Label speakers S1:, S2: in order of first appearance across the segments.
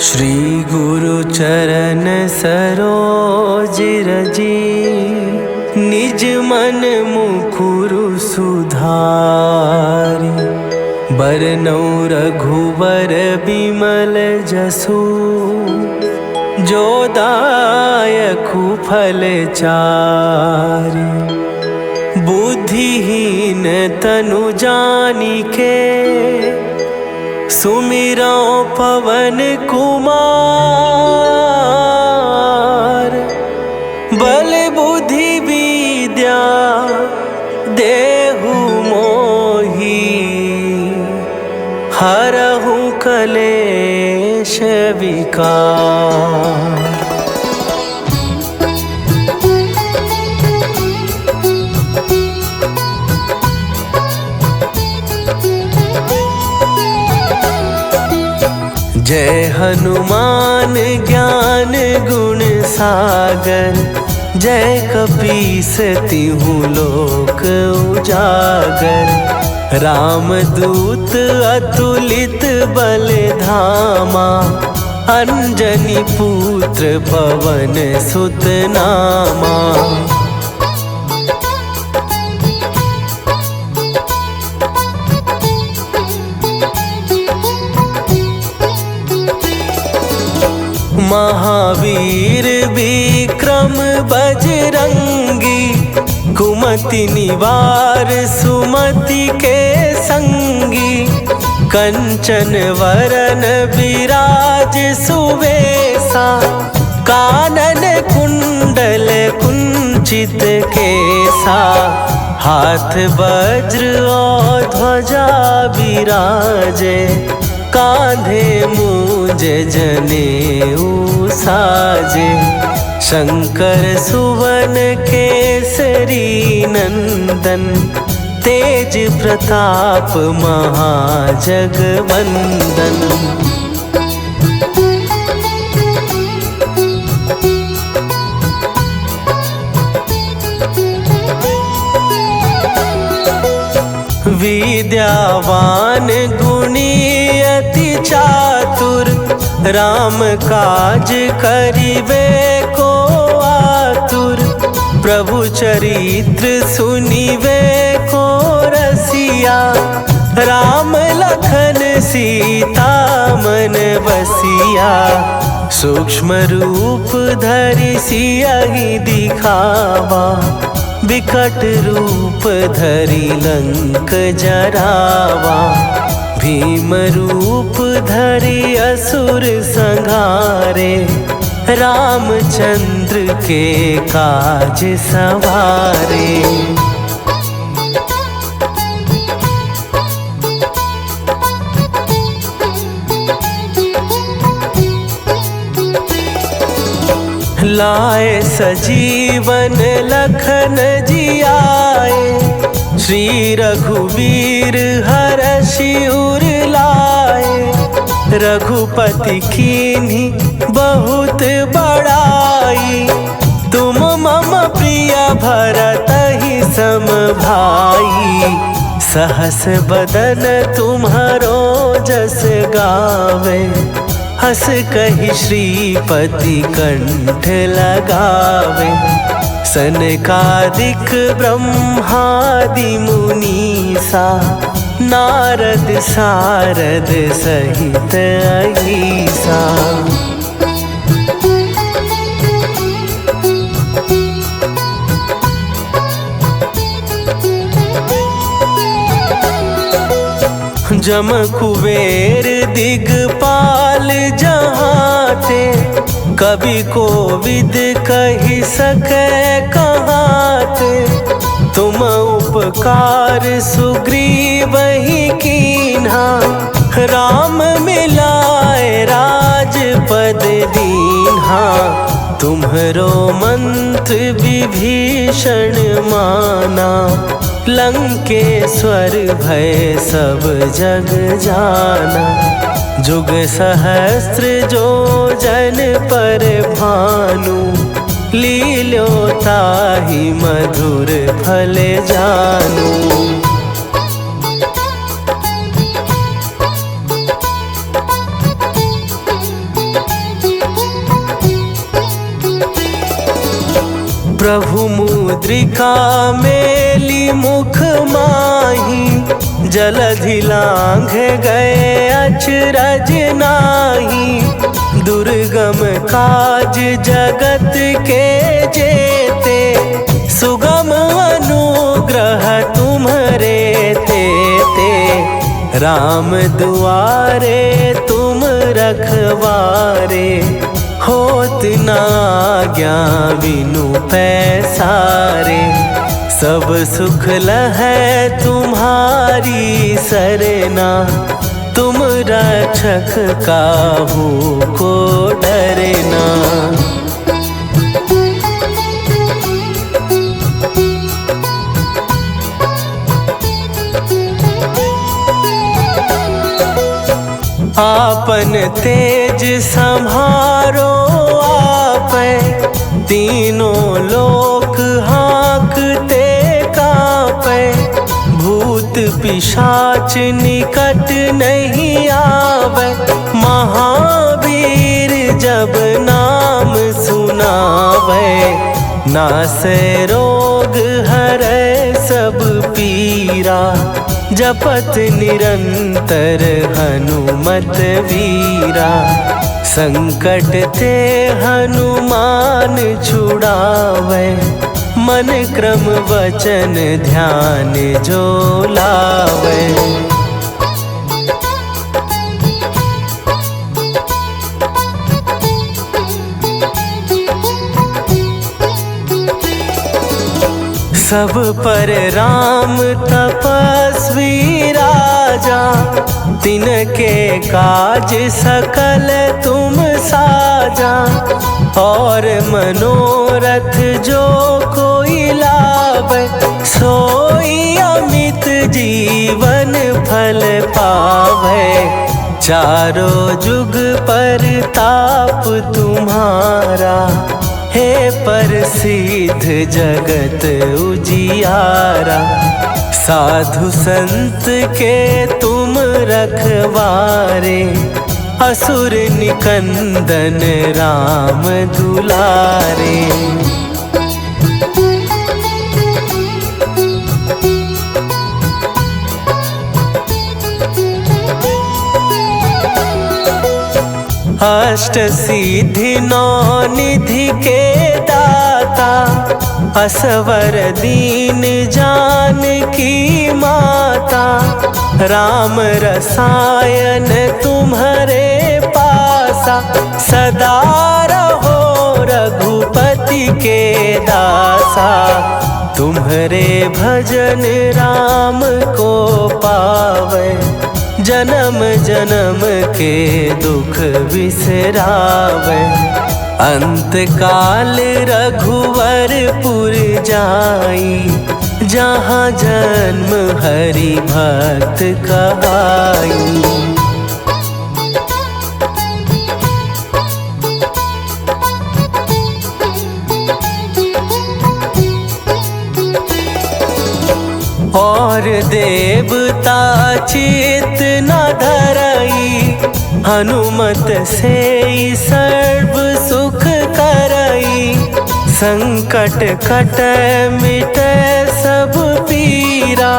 S1: श्री गुरु चरण सरोज रजी, निज मन मुकुरु सुधारि। बरनउँ रघुबर बिमल जसु, जो दायकु फल चारि। बुद्धिहीन तनु जानिके, सुमिरौ पवन कुमार। बल बुद्धि विद्या देहु मोहि, हरहु कलेश विकार। जय हनुमान ज्ञान गुण सागर, जय कपीस तिहुँ लोक उजागर। रामदूत अतुलित बल धामा, अंजनी पुत्र पवन सुत नामा। महावीर विक्रम बजरंगी, कुमति निवार सुमति के संगी। कंचन वरन विराज सुवेसा, कानन कुंडल कुंचित केसा। हाथ वज्र और ध्वजा विराजे, कांधे मूंज जनेऊ साजे। शंकर सुवन केसरी नंदन, तेज प्रताप महाजगवंदन। विद्यावान गुणी अति चातुर, राम काज करिबे को आतुर। प्रभु चरित्र सुनिबे को रसिया, राम लखन सीता मन बसिया। सूक्ष्म रूप धरि सियहि दिखावा, विकट रूप धरि लंक जरावा। भीम रूप धरि असुर संहारे, रामचंद्र के काज सवारे। लाए सजीवन लखन जियाए, श्री रघुवीर हरषि उर लाए। रघुपति कीन्ही बहुत बड़ाई, तुम मम प्रिय भरतहि सम भाई। सहस बदन तुम्हारो जस गावे, हस कहि श्रीपति कंठ लगावे। सनकादिक ब्रह्मादि मुनीसा, नारद सारद सहित अहीसा। जम कुबेर दिगपाल जहाते, कवि कोविद कहि सकै कहाते। तुम उपकार सुग्रीवहि कीन्हा, राम मिलाए राजपद दीन्हा। तुम्हरो मंत्र विभीषण माना, लंकेश्वर भय सब जग जाना। जुग सहस्त्र जो जन पर भानु, लील्यो ताहि मधुर फल जानू। प्रभु मुद्रिका मेली मुख माही, जलधि लांघ गए अचरज नाही। दुर्गम काज जगत के जेते, सुगम अनुग्रह तुम्हरे तेते। राम दुआरे तुम रखवारे, होत ना आज्ञा बिनु पैसारे। सब सुख लहै तुम्हारी सरना, तुम रक्षक काहू को डरना। आपन तेज संभारो आपै, तीनों लोक हाँकते कांपै। भूत पिशाच निकट नहीं आवे, महावीर जब नाम सुनावे। नासै रोग हरै सब पीरा, जपत निरंतर हनुमत वीरा। संकट ते हनुमान छुड़ावे, मन क्रम वचन ध्यान जो लावे। सब पर राम तपस्वी राजा, तिनके काज सकल तुम साजा। और मनोरथ जो कोई लावे, सोई अमित जीवन फल पावे। चारों जुग पर ताप तुम्हारा, हे प्रसिद्ध जगत उजियारा। साधु संत के तुम रखवारे, असुर निकंदन राम दुलारे। अष्ट सिद्धि नौ निधि के दाता, असवर दीन जानकी माता। राम रसायन तुम्हारे पासा, सदा रहो रघुपति के दासा। तुम्हारे भजन राम को पावे, जन्म जन्म के दुख बिसरावे। अंत काल रघुवरपुर जाई, जहाँ जन्म हरि भक्त कहाई। और देवता चित न धरई, हनुमत से सर्व सुख करई। संकट कटै मिटै सब पीरा,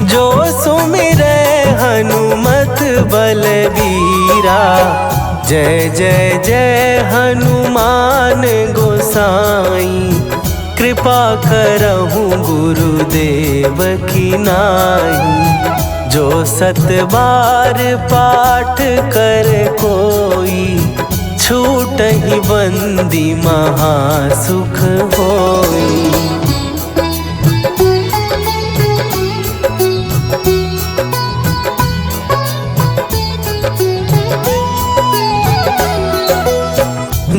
S1: जो सुमिरै हनुमत बलबीरा। जय जय जय हनुमान गोसाई, कृपा करहूँ गुरुदेव की नाई। जो सत बार पाठ कर कोई, छूटहि बंदी महासुख होई।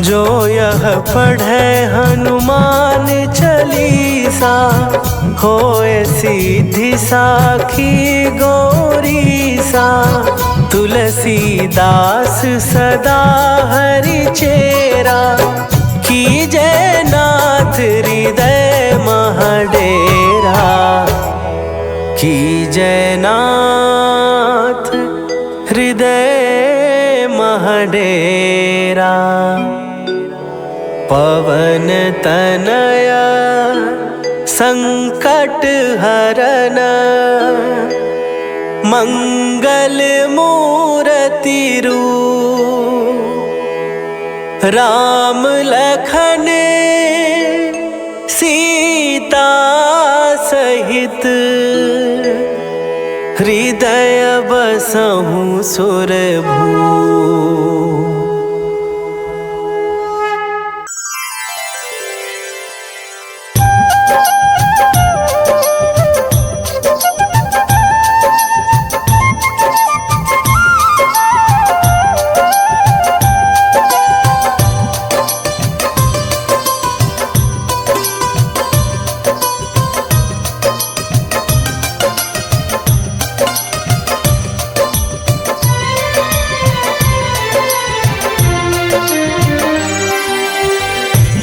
S1: जो यह पढ़े हनुमान चालीसा, होए सीधी साखी गौरीसा। तुलसीदास सदा हरि चेरा, कीजय नाथ हृदय महडेरा। कीजय नाथ हृदय महडेरा। पवन तनया संकट हरन मंगल मूर्ति रूप राम लखन सीता सहित हृदय बसहु सुरभू।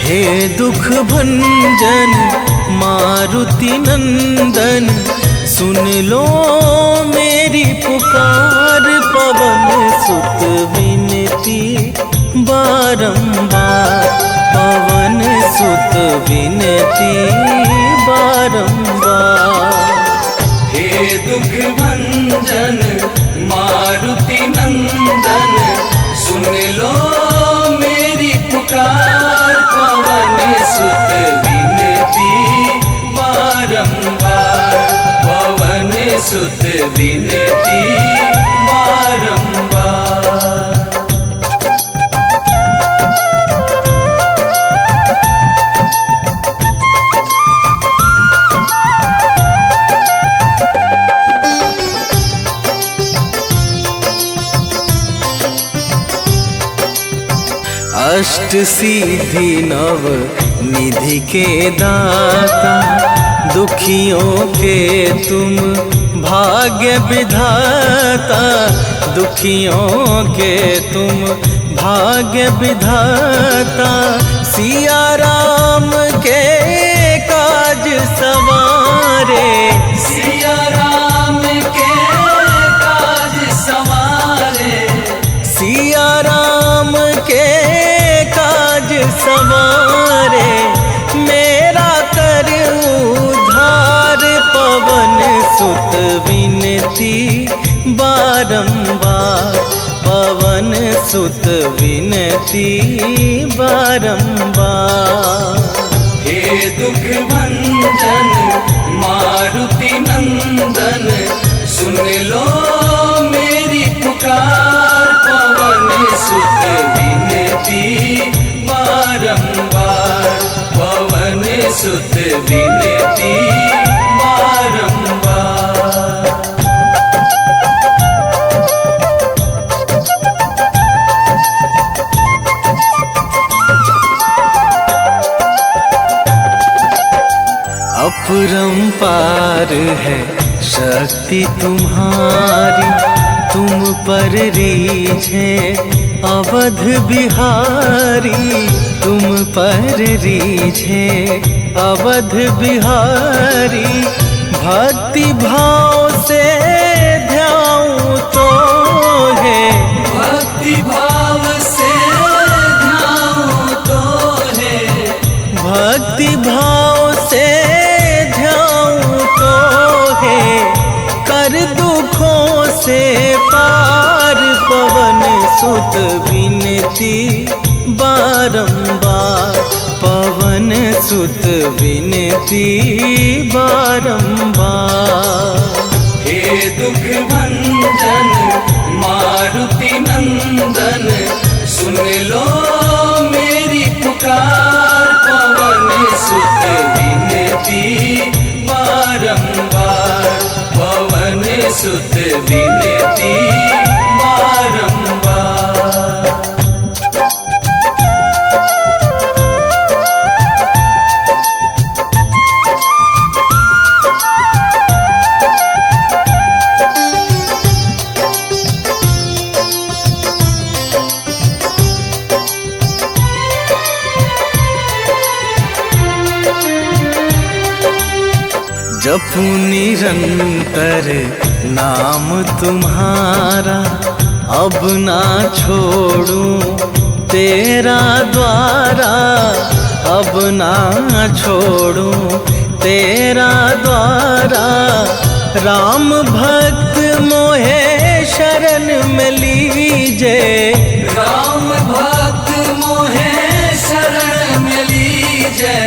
S1: हे दुख भंजन मारुति नंदन, सुन लो मेरी पुकार। पवन सुत विनती बारंबार, पवन सुत विनती बारंबार।
S2: हे दुख भंजन मारुति नंदन, सुन लो मेरी पुकार। पवन सुत विनती बारंबार, पवन सुत विनती बारंबार।
S1: अष्ट सिद्धि नव निधि के दाता, दुखियों के तुम भाग्य विधाता। दुखियों के तुम भाग्य विधाता, सिया राम के काज सवारे।
S2: सिया राम के काज सवारे,
S1: सिया राम के काज सवारे। मेरा कर उद्धार, पवन सुत विनती बारंबार, पवन सुत विनती बारंबार।
S2: हे दुख भंजन मारुति नंदन, सुन लो मेरी पुकार। पवन सुत विनती बारंबार, पवन सुत विनती बारंबार।
S1: अपरंपार है शक्ति तुम्हारी, तुम पर रीझे अवध बिहारी। तुम पर रीझे अवध बिहारी, भक्ति भाव से ध्याऊं तो है।
S2: भक्ति भाव से ध्याऊं तो है,
S1: भक्ति भाव से ध्याऊं तो है। कर दुखों से पार, पवन सुत विनती बारंबार, पवन सुत विनती बारंबार।
S2: हे दुख भंजन मारुति नंदन, सुन लो मेरी पुकार। पवन सुत विनती बारंबार, पवन सुत विनती बारंबार।
S1: जपू निरंतर नाम तुम्हारा, अब ना छोड़ूं तेरा द्वारा अब ना छोड़ूं तेरा द्वारा। राम भक्त मोहे शरण में लीजे,
S2: राम भक्त मोहे शरण में लीजे,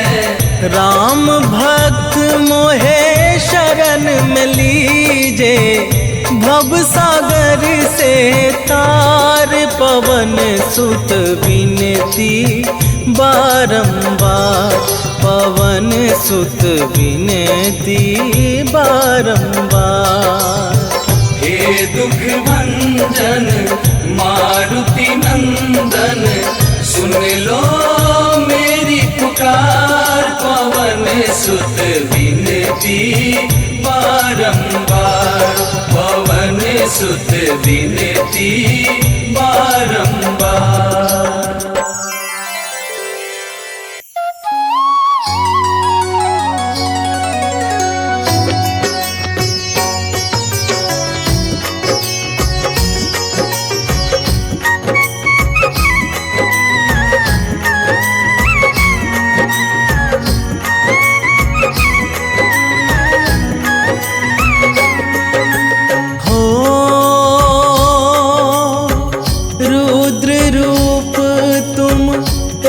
S1: राम भक्त मोहे शरण में लीजे। भव सागर से तार पवन सुत विनती बारंबार, पवन सुत विनती बारंबार।
S2: हे दुख भंजन मारुति नंदन, सुन लो मेरी पुकार, पवन सुत विनती बारंबार, पवन सुत विनती बारंबार।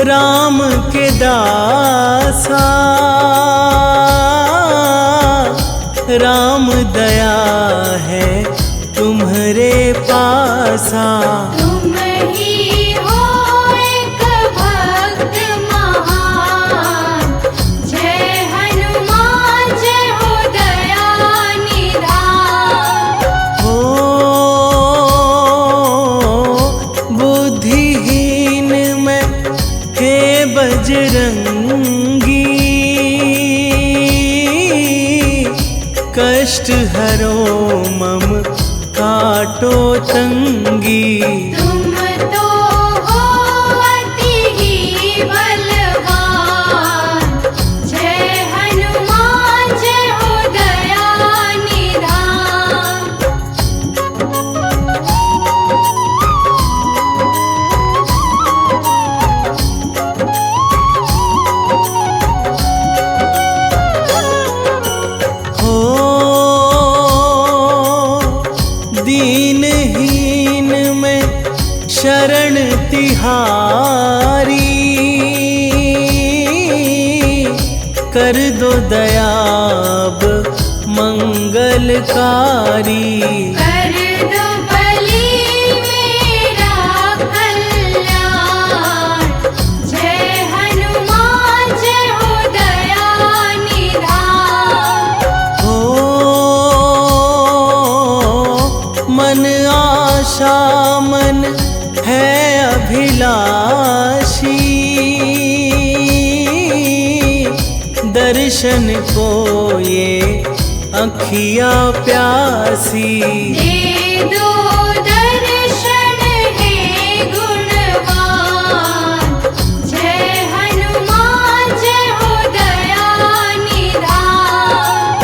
S1: राम के दासा, राम दया है तुम्हारे पासा।
S3: तुम ही हो एक भक्त महान, जय हनुमान जय हो दया निधान।
S1: हो बुद्धिहीन में हे बजरंगी, कष्ट हरो मम काटो तंगी।
S3: तुम तो हो अति ही बलवान, जय हनुमान जय हो दया निधान।
S1: दीनहीन में शरण तिहारी, कर दो दयाब मंगलकारी।
S3: कर दो बलि मेरा कल्याण, जय हनुमान जय हो दया निधान।
S1: हो मन आशा मन है अभिलाषी, दर्शन को ये अखियाँ प्यासी।
S3: दे दो दर्शन हे गुणवान, जय हनुमान जय हो दया निधान।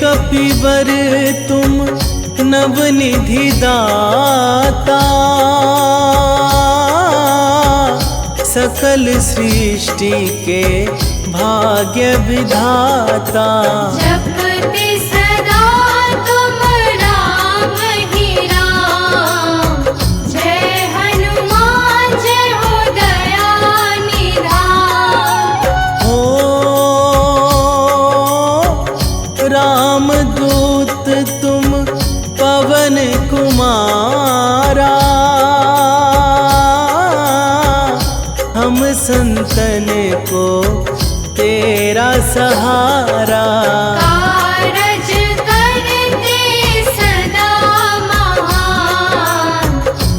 S1: कपिवर तुम नवनिधि दाता, सकल सृष्टि के भाग्य विधाता।
S3: जपते सदा तुम राम ही राम, जय हनुमान जय हो दया निधान।
S1: हो रामदूत तुम पवन कुमारा, हम संतन को तेरा सहारा।
S3: कारज करते सदा महान,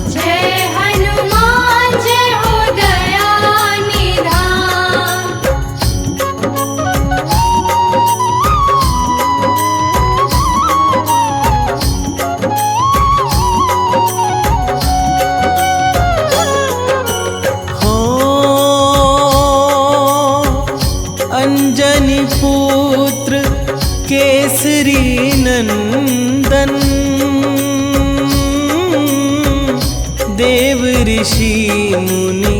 S3: जय हनुमान जय हो दया निधान।
S1: केसरी नंदन देव ऋषि मुनि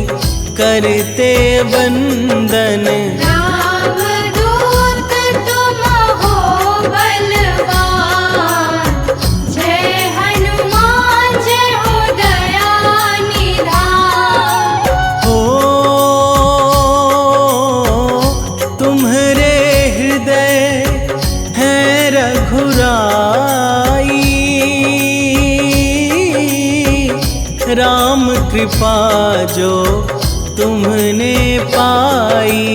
S1: करते वंदन।
S3: राम दूत तुम हो बलवान, जय हनुमान जय हो दया निधान।
S1: हो तुम्हारे हृदय है रघुराई, राम कृपा जो तुमने पाई।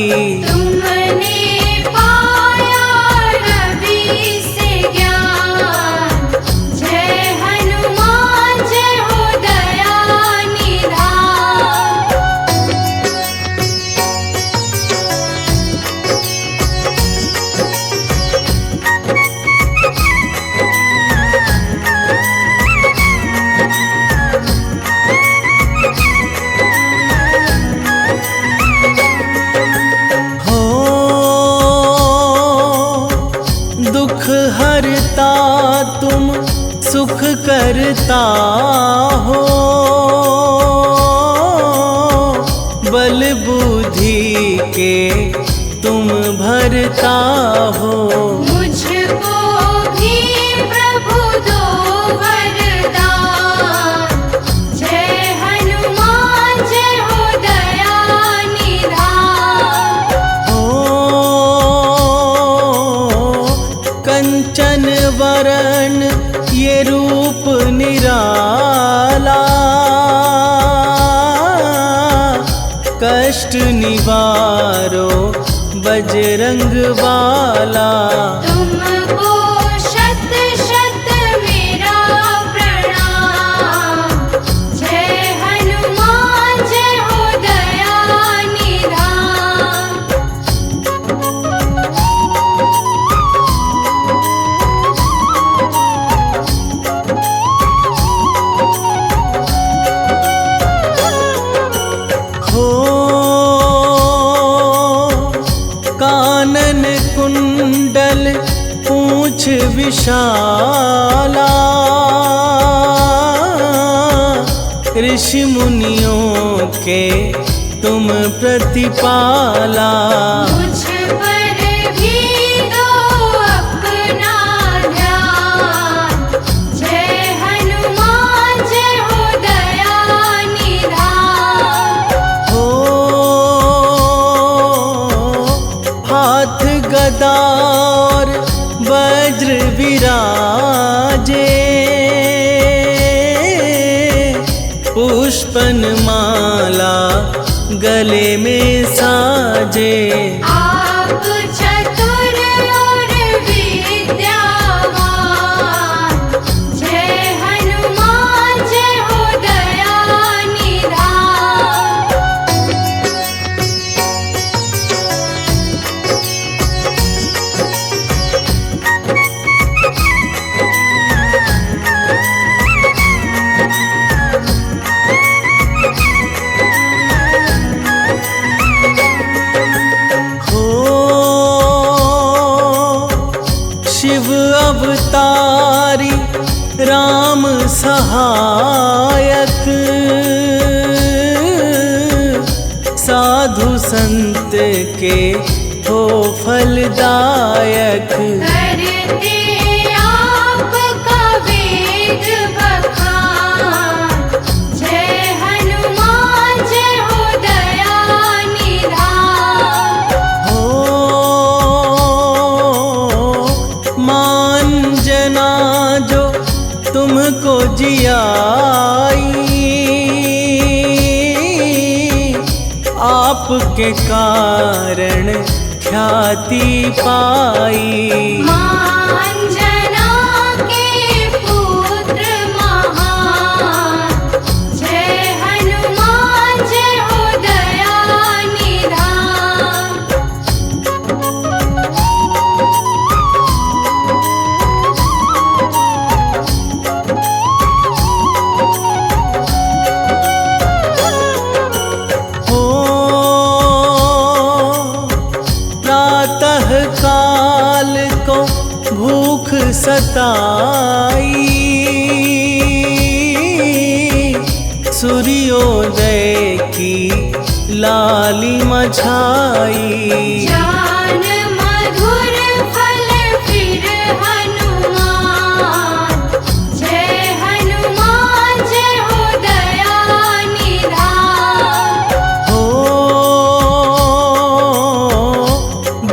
S3: तुमने पाया रवि से ज्ञान, जय हनुमान जय हो दया निधान।
S1: हो दुख हरता तुम सुख करता हो, बल बुद्धि के तुम भरता हो।
S3: मुझको भी प्रभु दो वरदान, जय हनुमान जय हो दया निधान।
S1: हो कंचन वरण ये रूप निराला, कष्ट निवारो बजरंग वाला।
S3: तुमको शत शत मेरा प्रणाम, जय हनुमान जय हो दया निधान।
S1: हो कानन कुंडल पूंछ विशाला, ऋषि मुनियों के तुम प्रतिपाला।
S3: मुझ पर भी दो अपना ध्यान, जय हनुमान जय हो दया निधान।
S1: हो हाथ गदा और वज्र विराजे, पुष्पन माला गले में साजे।
S3: आप चतुर और विद्यावान, जय हनुमान जय हो दया निधान।
S1: हो शिव अवतारी राम सहायक, साधु संत के हो फलदायक।
S3: करते आपका वेद बखान, जय हनुमान जय हो दया निधान।
S1: हो मान जना जो तुमको जियाई, आपके कारण ख्याति पाई।
S3: मांजना के पुत्र महान, जय हनुमान जय हो दया निधान।
S1: सताई, सूर्योदय की लालिमा छाई।
S3: ज्ञान मधुर फल फिर हनुमान, जय हनुमान जय हो दया निधान।
S1: हो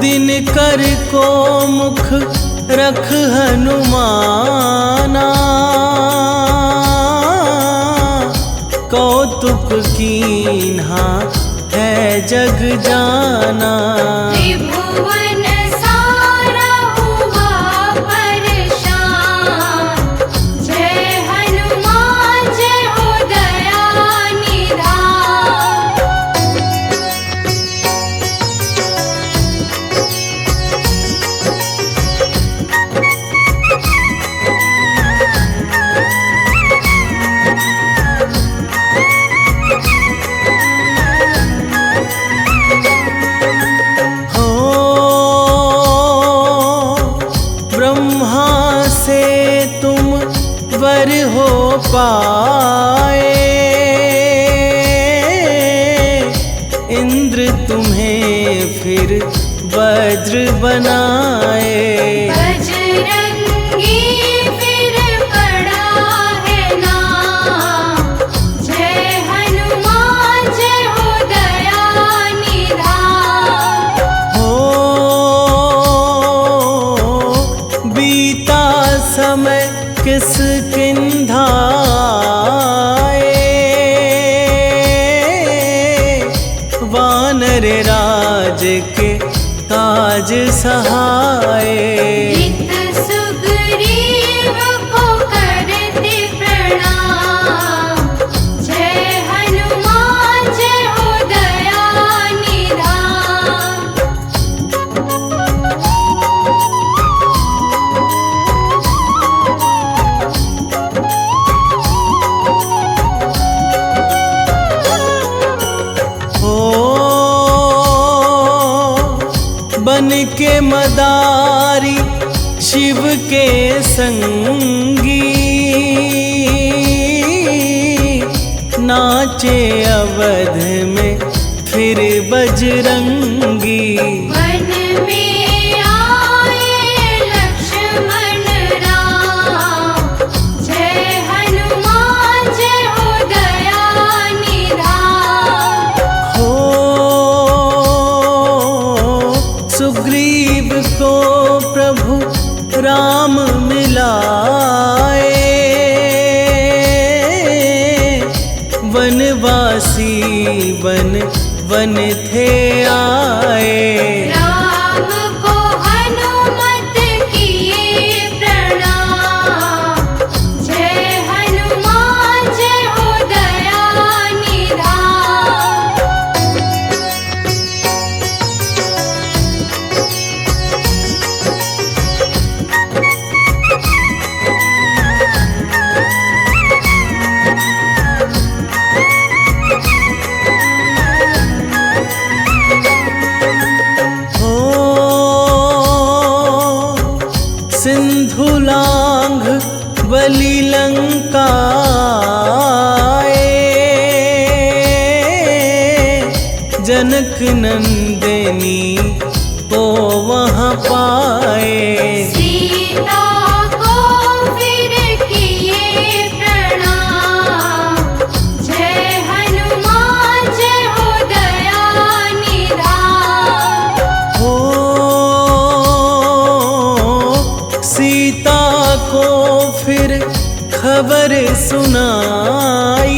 S1: दिनकर को मुख रख हनुमाना, कौतुक कीन्हा है जग जाना।
S3: त्रिभुवन सारा हुआ परेशान, जय हनुमान जय हो दया निधान।
S1: हो ब्रह्मा से तुम वर हो पाए, इंद्र तुम्हें फिर वज्र बनाए।
S3: बजरंगी फिर पड़ा है नाम, जय हनुमान जय हो दया निधान।
S1: हो बीता समय किस किंधाए, वानर राज के काज सहाय।
S3: नित सुग्रीव को करते प्रणाम, जय हनुमान जय हो दया निधान।
S1: हो बन के मदारी शिव के संगी, नाचे अवध में फिर बजरंगी।
S3: वन में आए लक्ष्मण राम, जय हनुमान जय हो दया निधान।
S1: हो सुग्रीव को प्रभु राम मिलाए, वनवासी वन वन थे आए।
S3: राम को हनुमत किए प्रणाम, जय हनुमान जय हो दया निधान।
S1: हो सिंधु लांघ बलि लंकाए, जनक नंदिनी को वहाँ पाए।
S3: सीता को फिर किए प्रणाम, जय हनुमान जय हो दया निधान।
S1: हो सीता को फिर खबर सुनाई,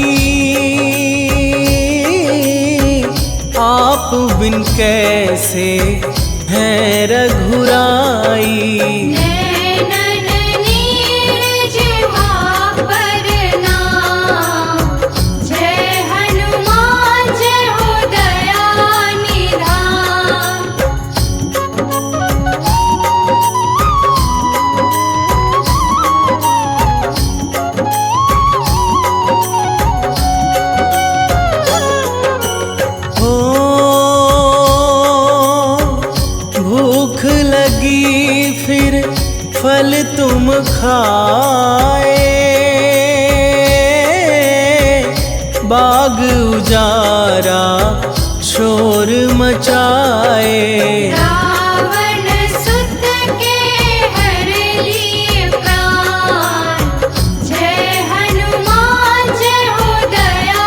S1: आप बिन कैसे हैं रघुराई।
S3: नैनन नीरज पर नाम, जय हनुमान जय हो दया निधान।
S1: हो भूख लगी फल तुम खाए, बाग उजारा शोर मचाए।
S3: रावण सुत के हर लिए प्राण, जय हनुमान जय हो दया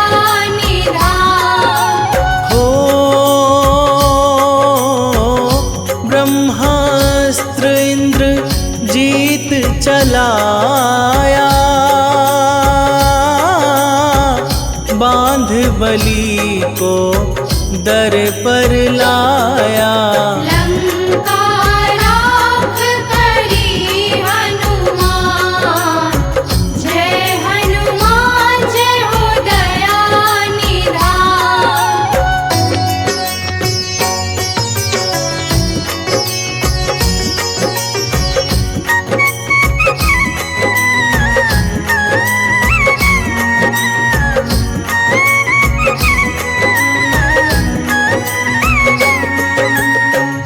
S3: निधान।
S1: हो ब्रह्मास्त्र इंद्र जीत चलाया, बांध बलि को दर पर लाया।
S3: लंका राख करी हनुमान, जय हनुमान जय हो दया निधान।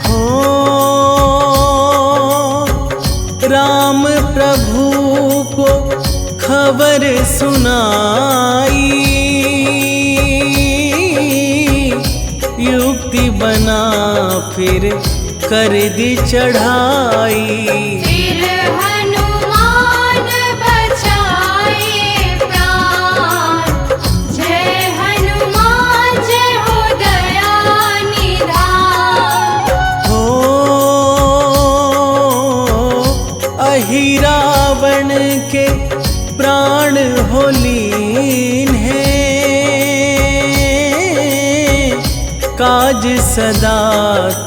S1: हो राम प्रभु को खबर सुनाई, युक्ति बना फिर कर दी चढ़ाई।
S3: फिर हनुमान बचाए प्राण, जय हनुमान जय हो दया निधान।
S1: हो अहिरावण के प्राण हो लीन है, काज सदा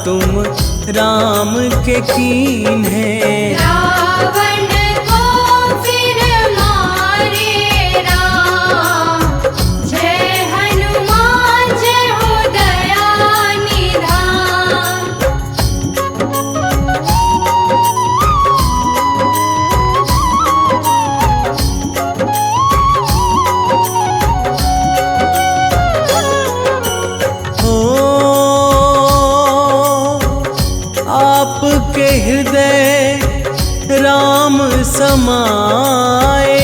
S1: तुम राम के कीन है।
S3: रावण को फिर मारे राम, जय हनुमान जय हो दया निधान।
S1: हो आपके हृदय राम समाए,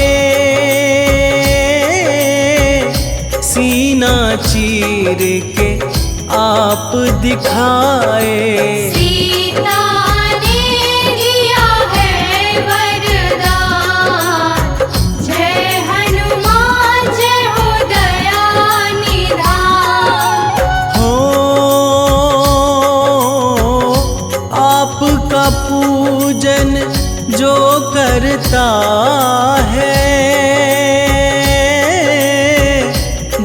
S1: सीना चीर के आप दिखाए।
S3: सीता ने दिया है वरदान, जय हनुमान जय हो दया निधान।
S1: हो आपका पूजन जो करता है,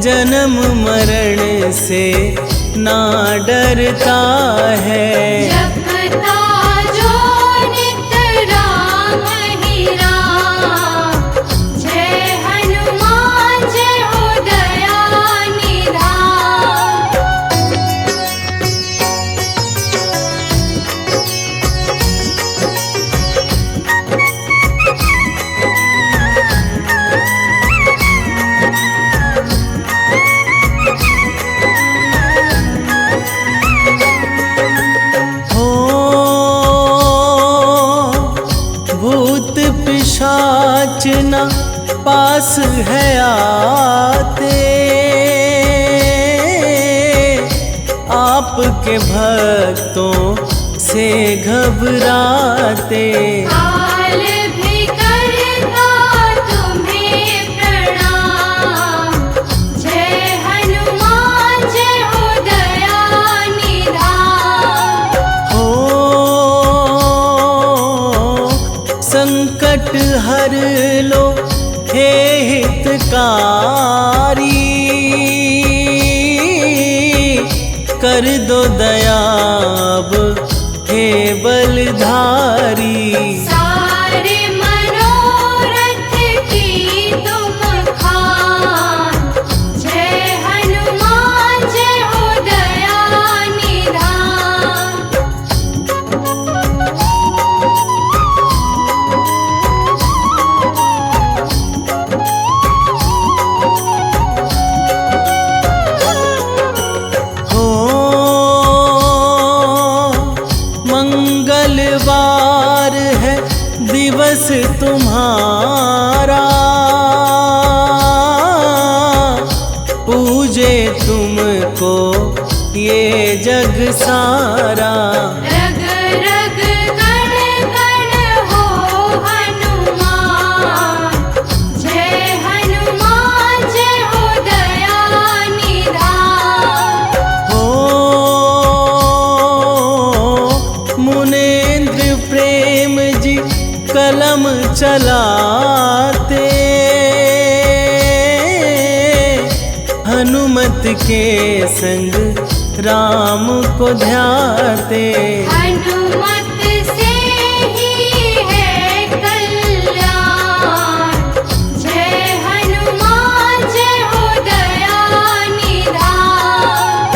S1: जन्म मरण से ना डरता है।
S3: जपता जो नित राम ही राम, जय हनुमान जय हो दया निधान।
S1: हो भूत पिशाच न पास है आते, आपके भक्तों से घबराते।
S3: काल भी करता तुम्हें प्रणाम, जय हनुमान जय हो दया निधान।
S1: हो संकट हर लो हे हितकारी, कर दो दयाब हे बलधारी।
S3: सारे मनोरथ की तुम खान, जय हनुमान जय हो दया निधान।
S1: हो मंगलवार है तुम्हारा, पूजे तुमको ये जग सारा।
S3: रग रग कण कण हो हनुमान, जय हनुमान जय हो दया निधान।
S1: हो मुनेन्द्र प्रेम जी कलम चलाते, हनुमत के संग राम को ध्याते।
S3: हनुमत से ही है कल्याण, जय हनुमान जय हो दया निधान।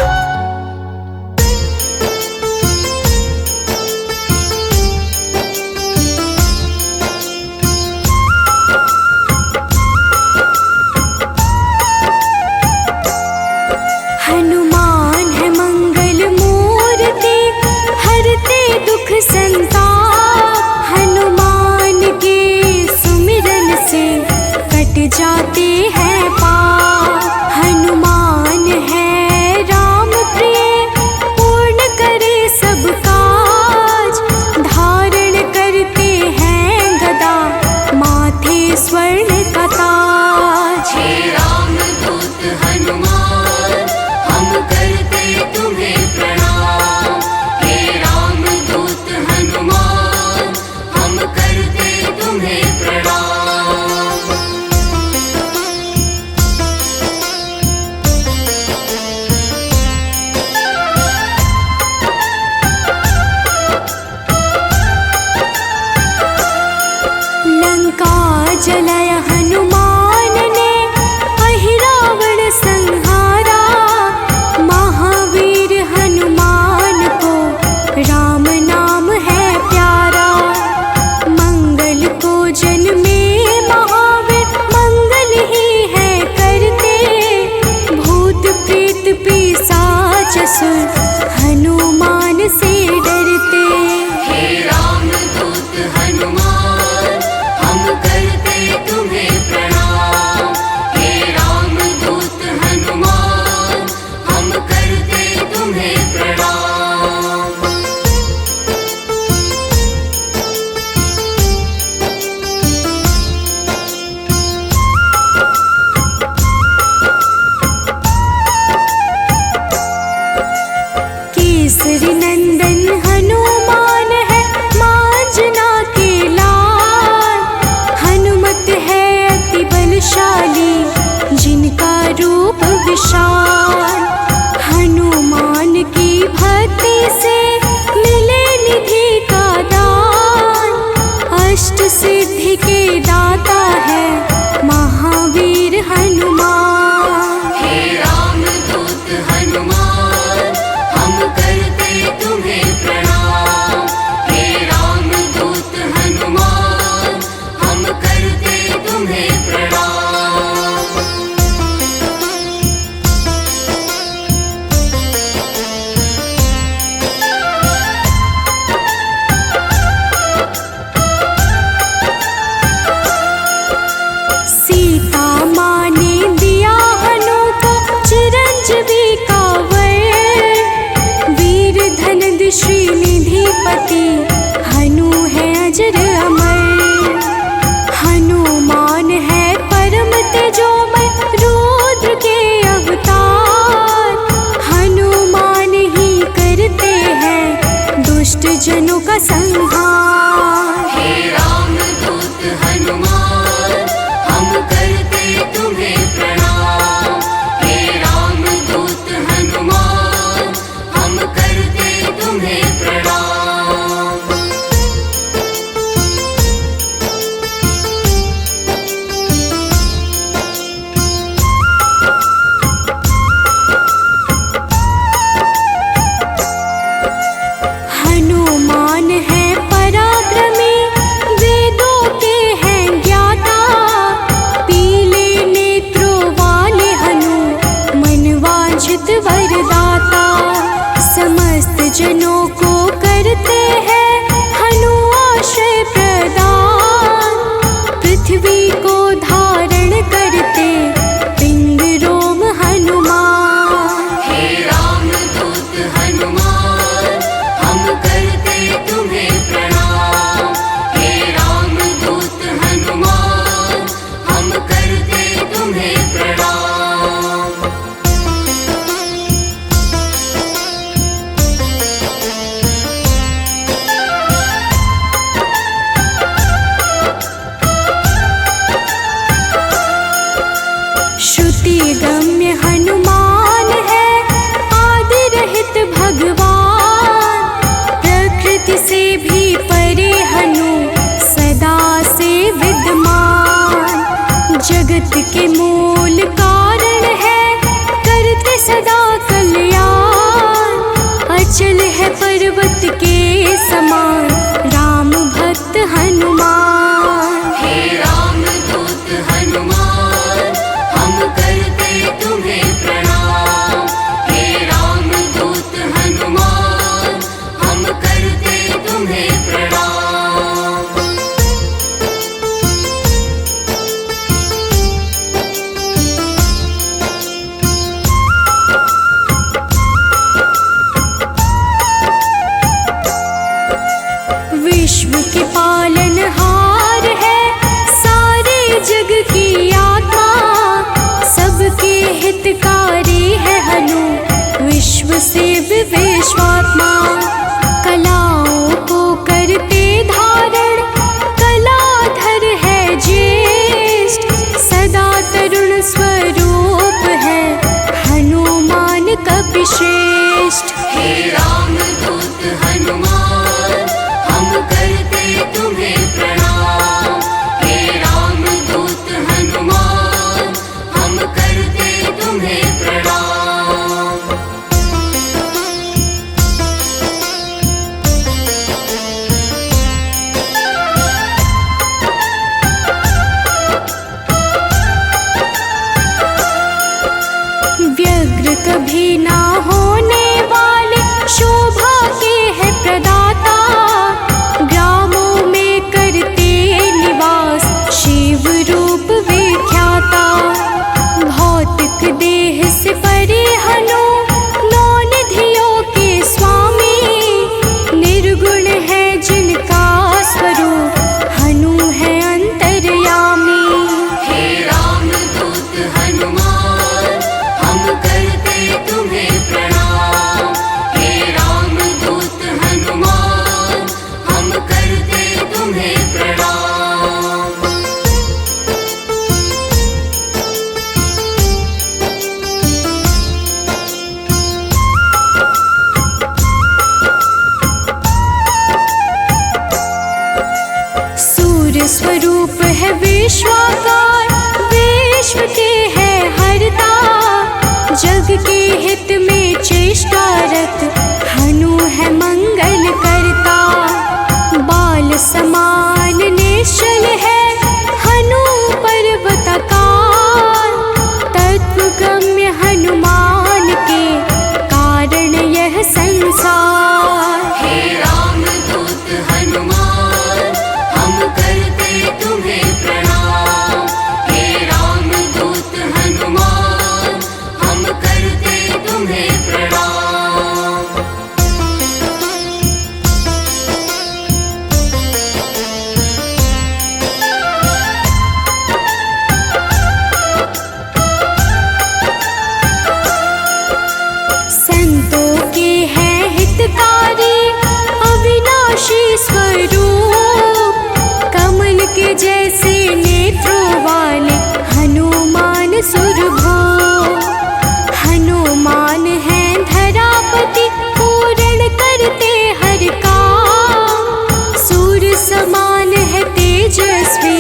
S3: हनुमान है मंगल मूर्ति, हरते दुख संताप। हनुमान के सुमिरन से कट जाते हैं पाप। हनुमान है राम प्रिय, पूर्ण करे सब काज। धारण करते हैं गदा, माथे स्वर्ण का ताज।
S4: हे रामदूत हनुमान, हम करते तुम्हें प्रणाम। हे रामदूत हनुमान, हम करते तुम्हें प्रणाम।
S3: लंका जलाय हनुमान ने, अहिरावण संहारा। महावीर हनुमान को राम नाम है प्यारा। मंगल को जन्मे महावीर, मंगल ही है करते। भूत प्रेत पिशाच असुर, हनुमान से डरते।
S4: हे रामदूत हनुमान, हम करते तुम्हें
S3: विश्वगम्य हनुमान है, आदि रहित भगवान। प्रकृति से भी परे हनु, सदा से विद्यमान। जगत के मूल कारण है, करते सदा कल्याण। अचल है पर्वत के समान, राम भक्त हनुमान।
S4: हे राम दूत हनुमान, हम करते तुम्हें प्रणाम। हे राम दूत हनुमान, हम करते तुम्हें प्रणाम।
S3: विश्व के पालनहार है, सारे जग की आत्मा। सबके हितकारी है हनु, विश्व से विश्वात्मा। कलाओं को करते धारण, कलाधर है ज्येष्ठ। सदा तरुण स्वरूप है, हनुमान कपिश्रेष्ठ।
S4: हे राम दूत हनुमान, हम करते तुम्हें प्रणाम। हे राम दूत हनुमान, हम करते तुम्हें प्रणाम।
S3: व्यग्र कभी ना होने वाले, शोभा के है प्रदाता। ग्रामों में करते निवास, शिव रूप विख्याता। भौतिक देह से परे हनु, नौ निधियों के स्वामी। निर्गुण है जिनका स्वरूप, हनु है अंतर्यामी।
S4: हे राम दूत हनुमान, हम करते तुम्हें प्रणाम। हे राम दूत हनुमान, हम करते तुम्हें प्रणाम।
S3: सूर्य स्वरूप है विश्वाकार, विश्व के है हरता। जग के हित में चेष्टारत, हनु है मंगल करता। बाल समान निश्चल है, हनु पर्वताकार। तत्वगम्य हनुमान के, कारण यह संसार।
S4: हे राम दूत हनुमान, हम करते तुम्हें प्रणाम। हे राम दूत हनुमान, हम करते तुम्हें प्रणाम।
S3: संतों के हैं हितकारी, अविनाशी स्वरूप। कमल के जैसे नेत्रों वाले, हनुमान सुरभो। हनुमान है धरापति, पूर्ण करते हर काम। सूर्य समान है तेजस्वी,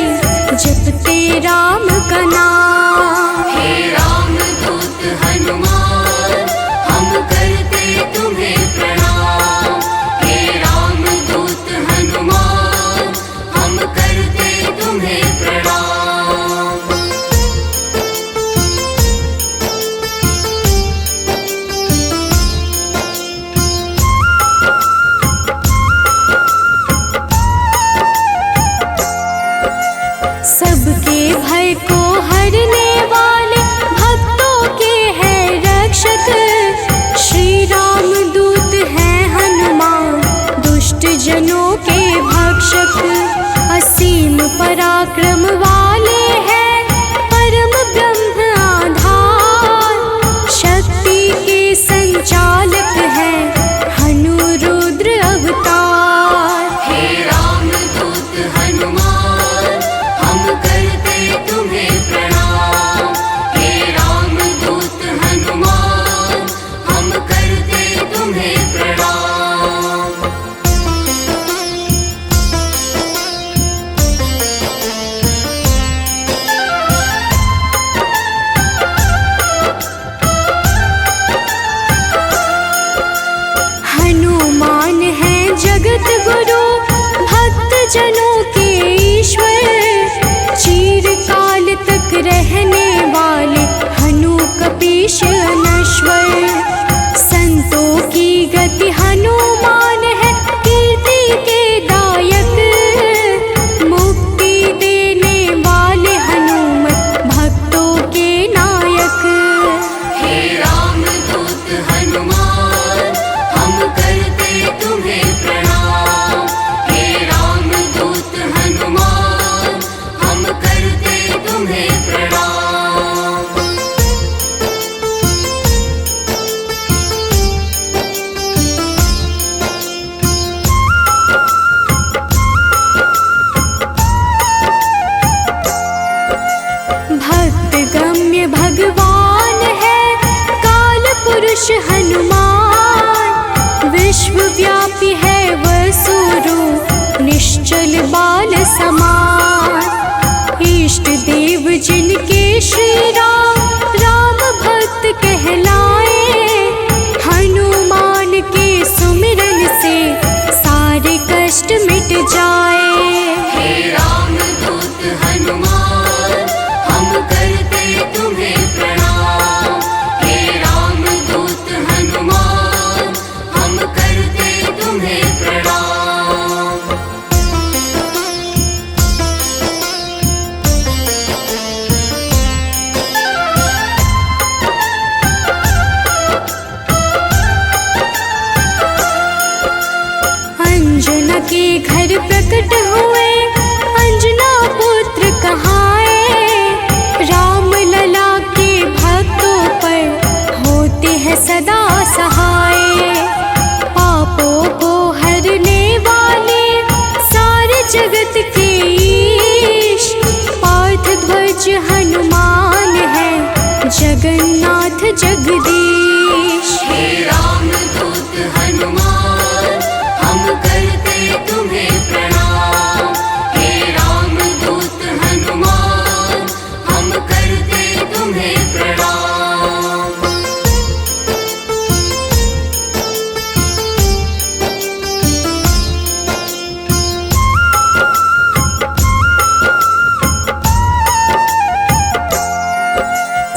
S3: जपते राम का नाम।
S4: हे राम दूत हनुमान, हम करते तुम्हें प्रणाम। हे राम दूत हनुमान, हम करते तुम्हें प्रणाम। सबके भय को हर
S3: बाल समान। इष्ट देव जिनके श्री राम राम भक्त कहलाए, हनुमान के सुमिरन से सारे कष्ट मिट जाए।
S4: हे राम दूत हनुमान हम करते तुम्हें प्रणाम। हे राम दूत हनुमान हम करते तुम्हें प्रणाम।
S3: अंजना के घर प्रकट हुए अंजना पुत्र कहाए, राम लला के भक्तों पर होते हैं सदा सहाय। पापों को हरने वाले सारे जगत के ईश, पार्थ ध्वज हनुमान है जगन्नाथ जगदीश।
S4: हे राम दूत हनुमान हम करते तुम्हें प्रणाम। हे राम दूत हनुमान हम करते तुम्हें प्रणाम।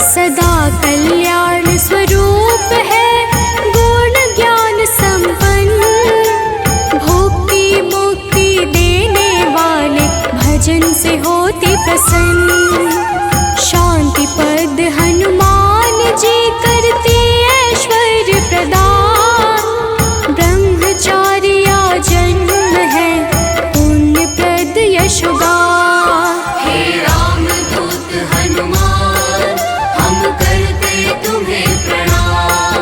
S3: सदा कल्याण स्वरूप है गुण ज्ञान संपन्न, भक्ति मुक्ति देने वाले भजन से होते प्रसन्न। शांति पद हनुमान जी करते ऐश्वर्य प्रदान, ब्रह्मचार्या जन्म है पुण्य प्रद यशोगान।
S4: हे राम दूत हनुमान हम करते तुम्हें प्रणाम।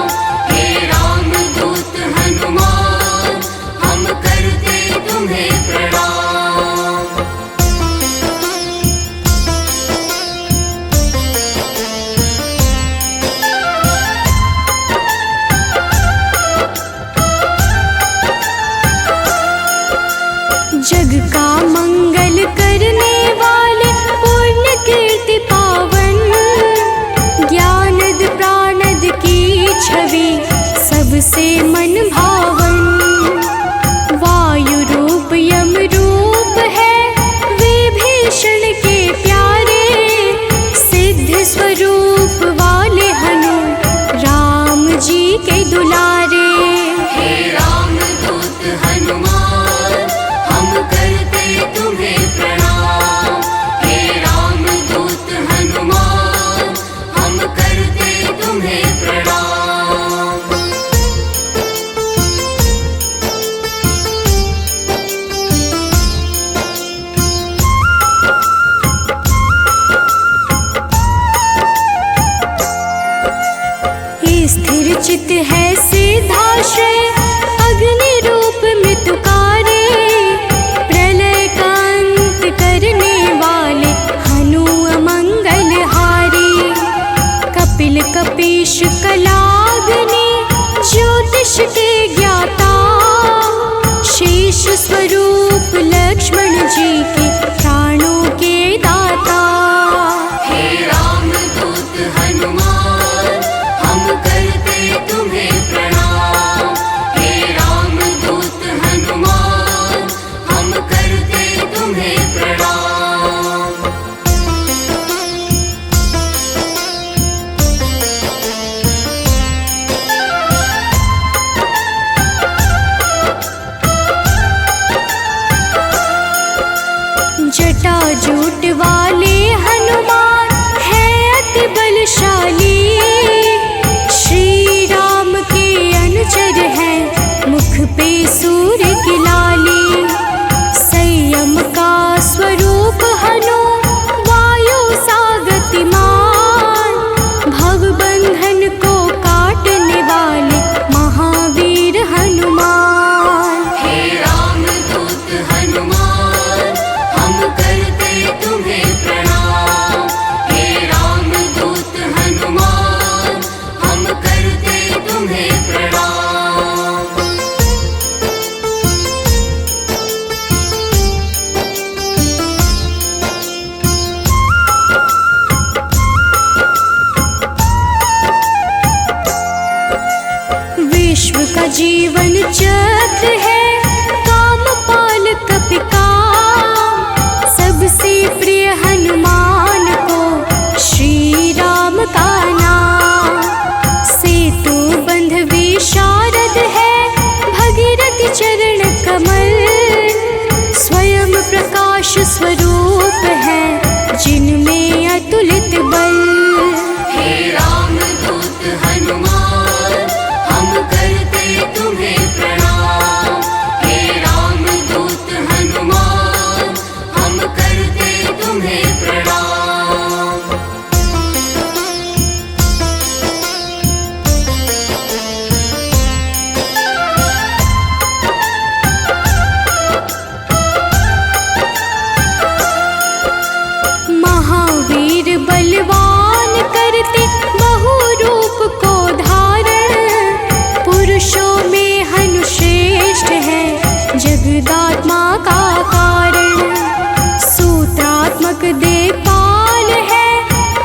S4: हे राम दूत हनुमान हम करते तुम्हें प्रणाम।
S3: जग का मंगल करने वाले पुण्य कीर्ति पावन, ज्ञानद प्राणद की छवि सबसे मन भावन। वायु रूप यम रूप है विभीषण के प्यारे, सिद्ध स्वरूप वाले हनु राम जी के दुलारे।
S4: हे राम दूत हनुमान हम करते तुम्हें प्रणाम। हे राम दूत हनुमान हम करते तुम्हें प्रणाम।
S3: स्थिर चित है सिद्धाश्रय अग्नि रूप मृत्युकारे, प्रलय का अंत करने वाले हनु अमंगल हारी। कपिल कपीश कलाग्नि ज्योतिष के ज्ञाता, शेष स्वरूप लक्ष्मण जी के प्राणों के दाता।
S4: हे राम दूत हनुमान हम करते तुम्हें प्रणाम। हे राम दूत हनुमान हम करते तुम्हें प्रणाम।
S3: जटाजूट वाले हनुमान है अति बलशाली, श्री राम के अनुचर है मुख पे सूर्य की लाली। संयम का स्वरूप हनु वायु सा गतिमान, भवबंधन को काटने वाले महावीर हनुमान।
S4: हे राम दूत हनुमान हम करते तुम्हें प्रणाम।
S3: स्वरूप है जिनमें अतुलित बल।
S4: हे रामदूत हनुमान हम करते तुम्हें प्रणाम। हे रामदूत हनुमान हम करते तुम्हें प्रणाम।
S3: महावीर बलवान करते बहु रूप को धारण। पुरुषों में हनु श्रेष्ठ है जगदात्मा का कारण। सूत्रात्मक देवपाल है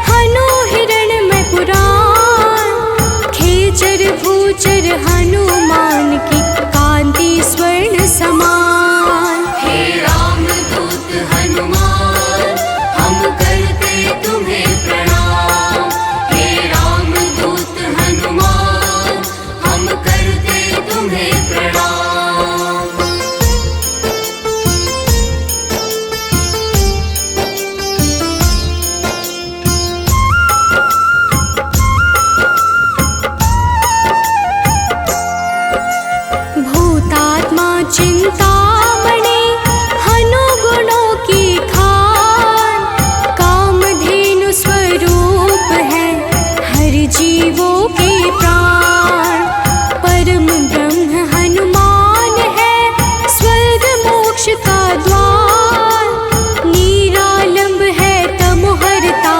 S3: हनु हिरण्मय पुराण। खेचर भूचर हनुमान की कांति स्वर्ण समान।
S4: हे रामदूत हनुमान हम करते तुम्हें प्रणाम। हे रामदूत हनुमान हम करते तुम्हें प्रणाम।
S3: भूतात्मा चिंतामणि हनु गुणों की खान। कामधेनु स्वरूप है हर जीवों के प्राण। परम ब्रह्म हनुमान है स्वर्ग मोक्ष का द्वार। निरालंब है तमोहरता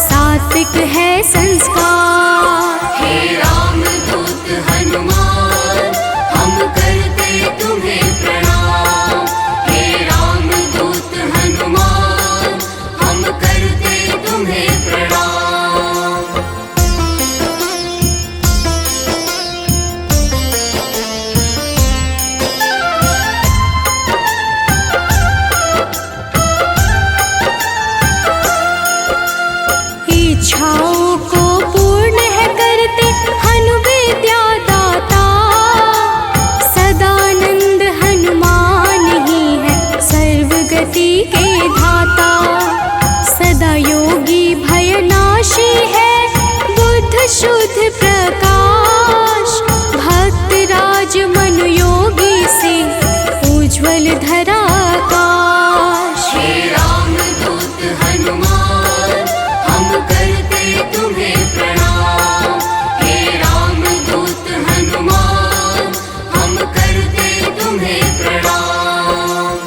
S3: सात्विक है संस्कार।
S4: हे रामदूत हनुमान हम करते तुम्हें प्रणाम। हे रामदूत हनुमान हम करते तुम्हें प्रणाम।
S3: इच्छाओं को पूर्ण है करते हनु विद्या दाता। सदानंद हनुमान ही है सर्वगति के धाता। सदा योगी भयनाशी है बुद्ध शुद्ध प्रकाश। भक्त राज मनु योगी से उज्ज्वल धरा आकाश।
S4: हे रामदूत हनुमान हम करते तुम्हें प्रणाम। हे रामदूत हनुमान हम करते तुम्हें प्रणाम।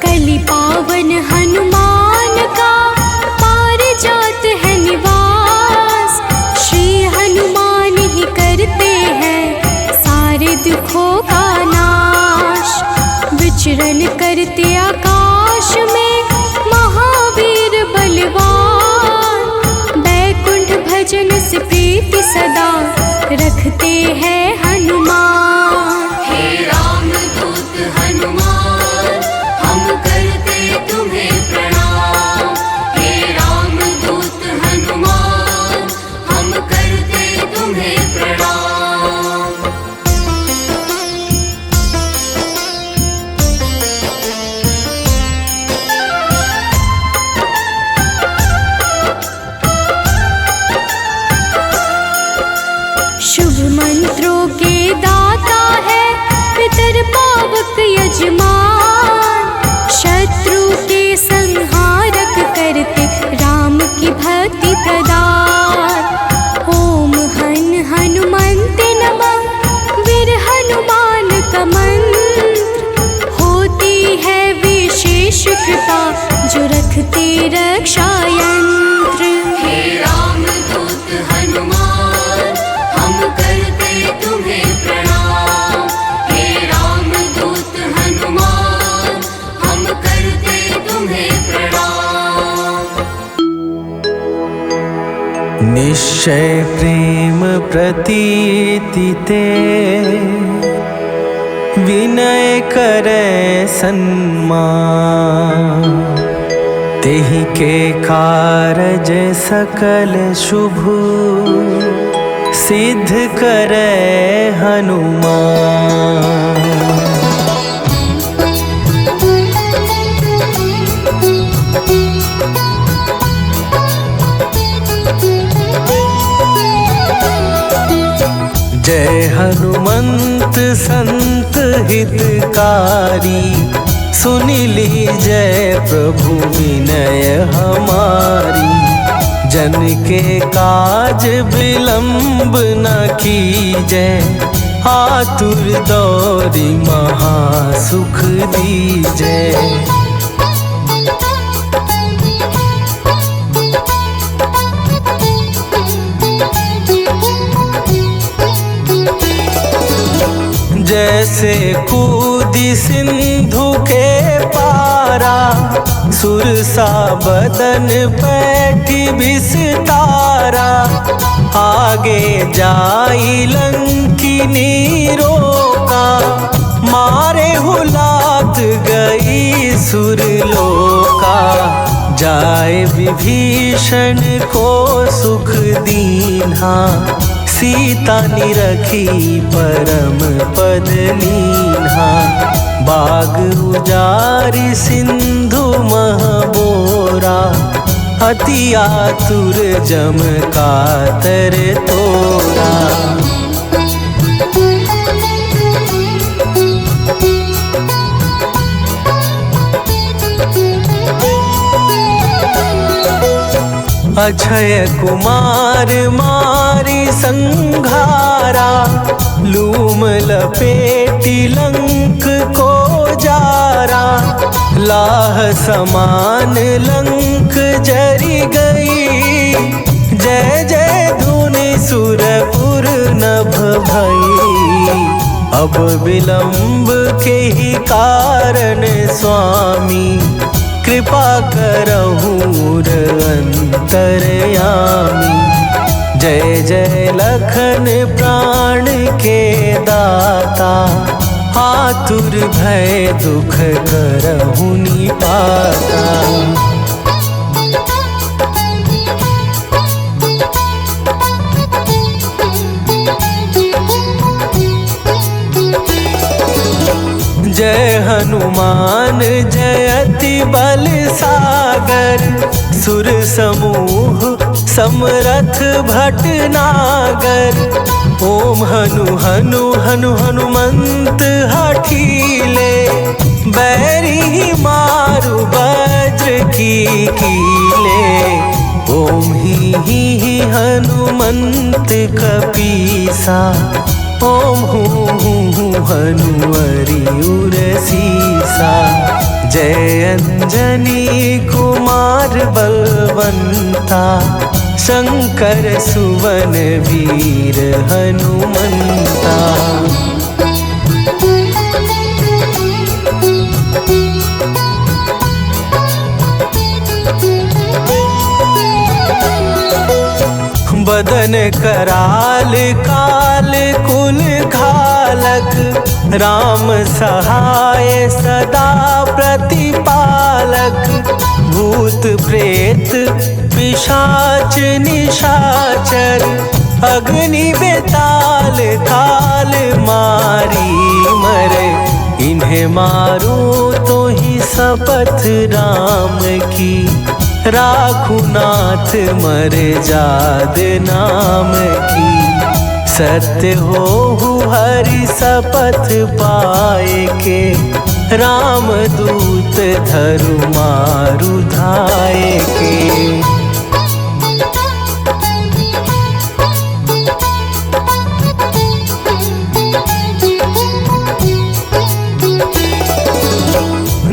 S3: कलि पावन हनुमान का पारिजात है निवास। श्री हनुमान ही करते हैं सारे दुखों का नाश। विचरण करते आकाश में महावीर बलवान। बैकुंठ भजन से प्रीति सदा रखते हैं हनुमान।
S4: हे रामदूत हनुमान हम करते तुम्हें प्रणाम। हे रामदूत हनुमान हम करते तुम्हें प्रणाम।
S3: शुभ मंत्रों के दाता है पितर पावक यजमान। शत्रु के संहारक करते राम की भक्ति प्रदान। ओम हन हनुमन्ते नमः वीर हनुमान का मंत्र। होती है विशेष कृपा जो रखते रक्षा यंत्र।
S4: हे रामदूत हनुमान हम करते तुम्हें प्रणाम। हे रामदूत हनुमान हम करते तुम्हें प्रणाम।
S1: निश्चय प्रेम प्रतीति ते विनय करे सन्मान। तेहि के कारज सकल शुभ सिद्ध करे हनुमान। जय हनुमंत संत हितकारी, सुन लीजय प्रभु विनय हमारी। जन के काज विलंब न कीजय, आतुर दौरी महासुख दीजय। जैसे कूदी सिंधु के पारा, सुरसा बदन पैठी विस्तारा। आगे जाई लंकिनी रोका, मारे हुलात गई सुरलोका। जाए विभीषण को सुख दीन्हा, सीता निरखी परम पद लीन्हा। बाग उजारि सिंधु महबोरा, अति आतुर जम कातर तोरा। अक्षय कुमार मारी संघारा, लूम लपेटी लंक को जारा। लाह समान लंक जरी गई, जय जय धुनि सुरपुर नभ भई। अब विलंब के ही कारण स्वामी, कृपा करहूँ अंतरयामी। जय जय लखन प्राण के दाता, आतुर भय दुख करहूँ निपाता। जय हनुमान जयति बल सागर, सुर समूह समरथ भटनागर। ओम हनु हनु हनु हनुमंत हठीले, बैरी मारु वज्र की कीले। ओम ही हनुमंत कपीसा, ओम हूँ हनुमरि उरसीसा। जय अंजनी कुमार बलवंता, शंकर सुवन वीर हनुमंता। बदन कराल काल कुल घालक, राम सहाय सदा प्रतिपालक। भूत प्रेत पिशाच निशाचर, अग्नि बेताल काल मारी मरे। इन्हें मारो तो ही शपथ राम की, राखू नाथ मर्याद नाम की। सत्य हो हरि शपथ पाए के, राम दूत धरु मारु धाए के।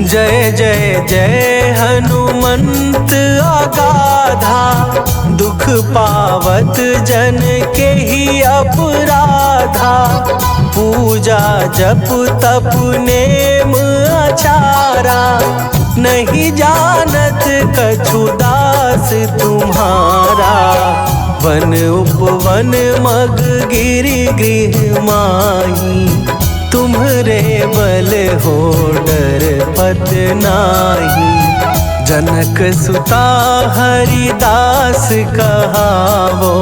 S1: जय जय जय हनुमंत अगाधा, दुख पावत जन के ही अपराधा। पूजा जप तप नेम आचारा, नहीं जानत कछु दास तुम्हारा। वन उपवन मग गिरि गृह माही, तुम्हरे बल हो डर पत नाही। जनक सुता हरिदास कहावो,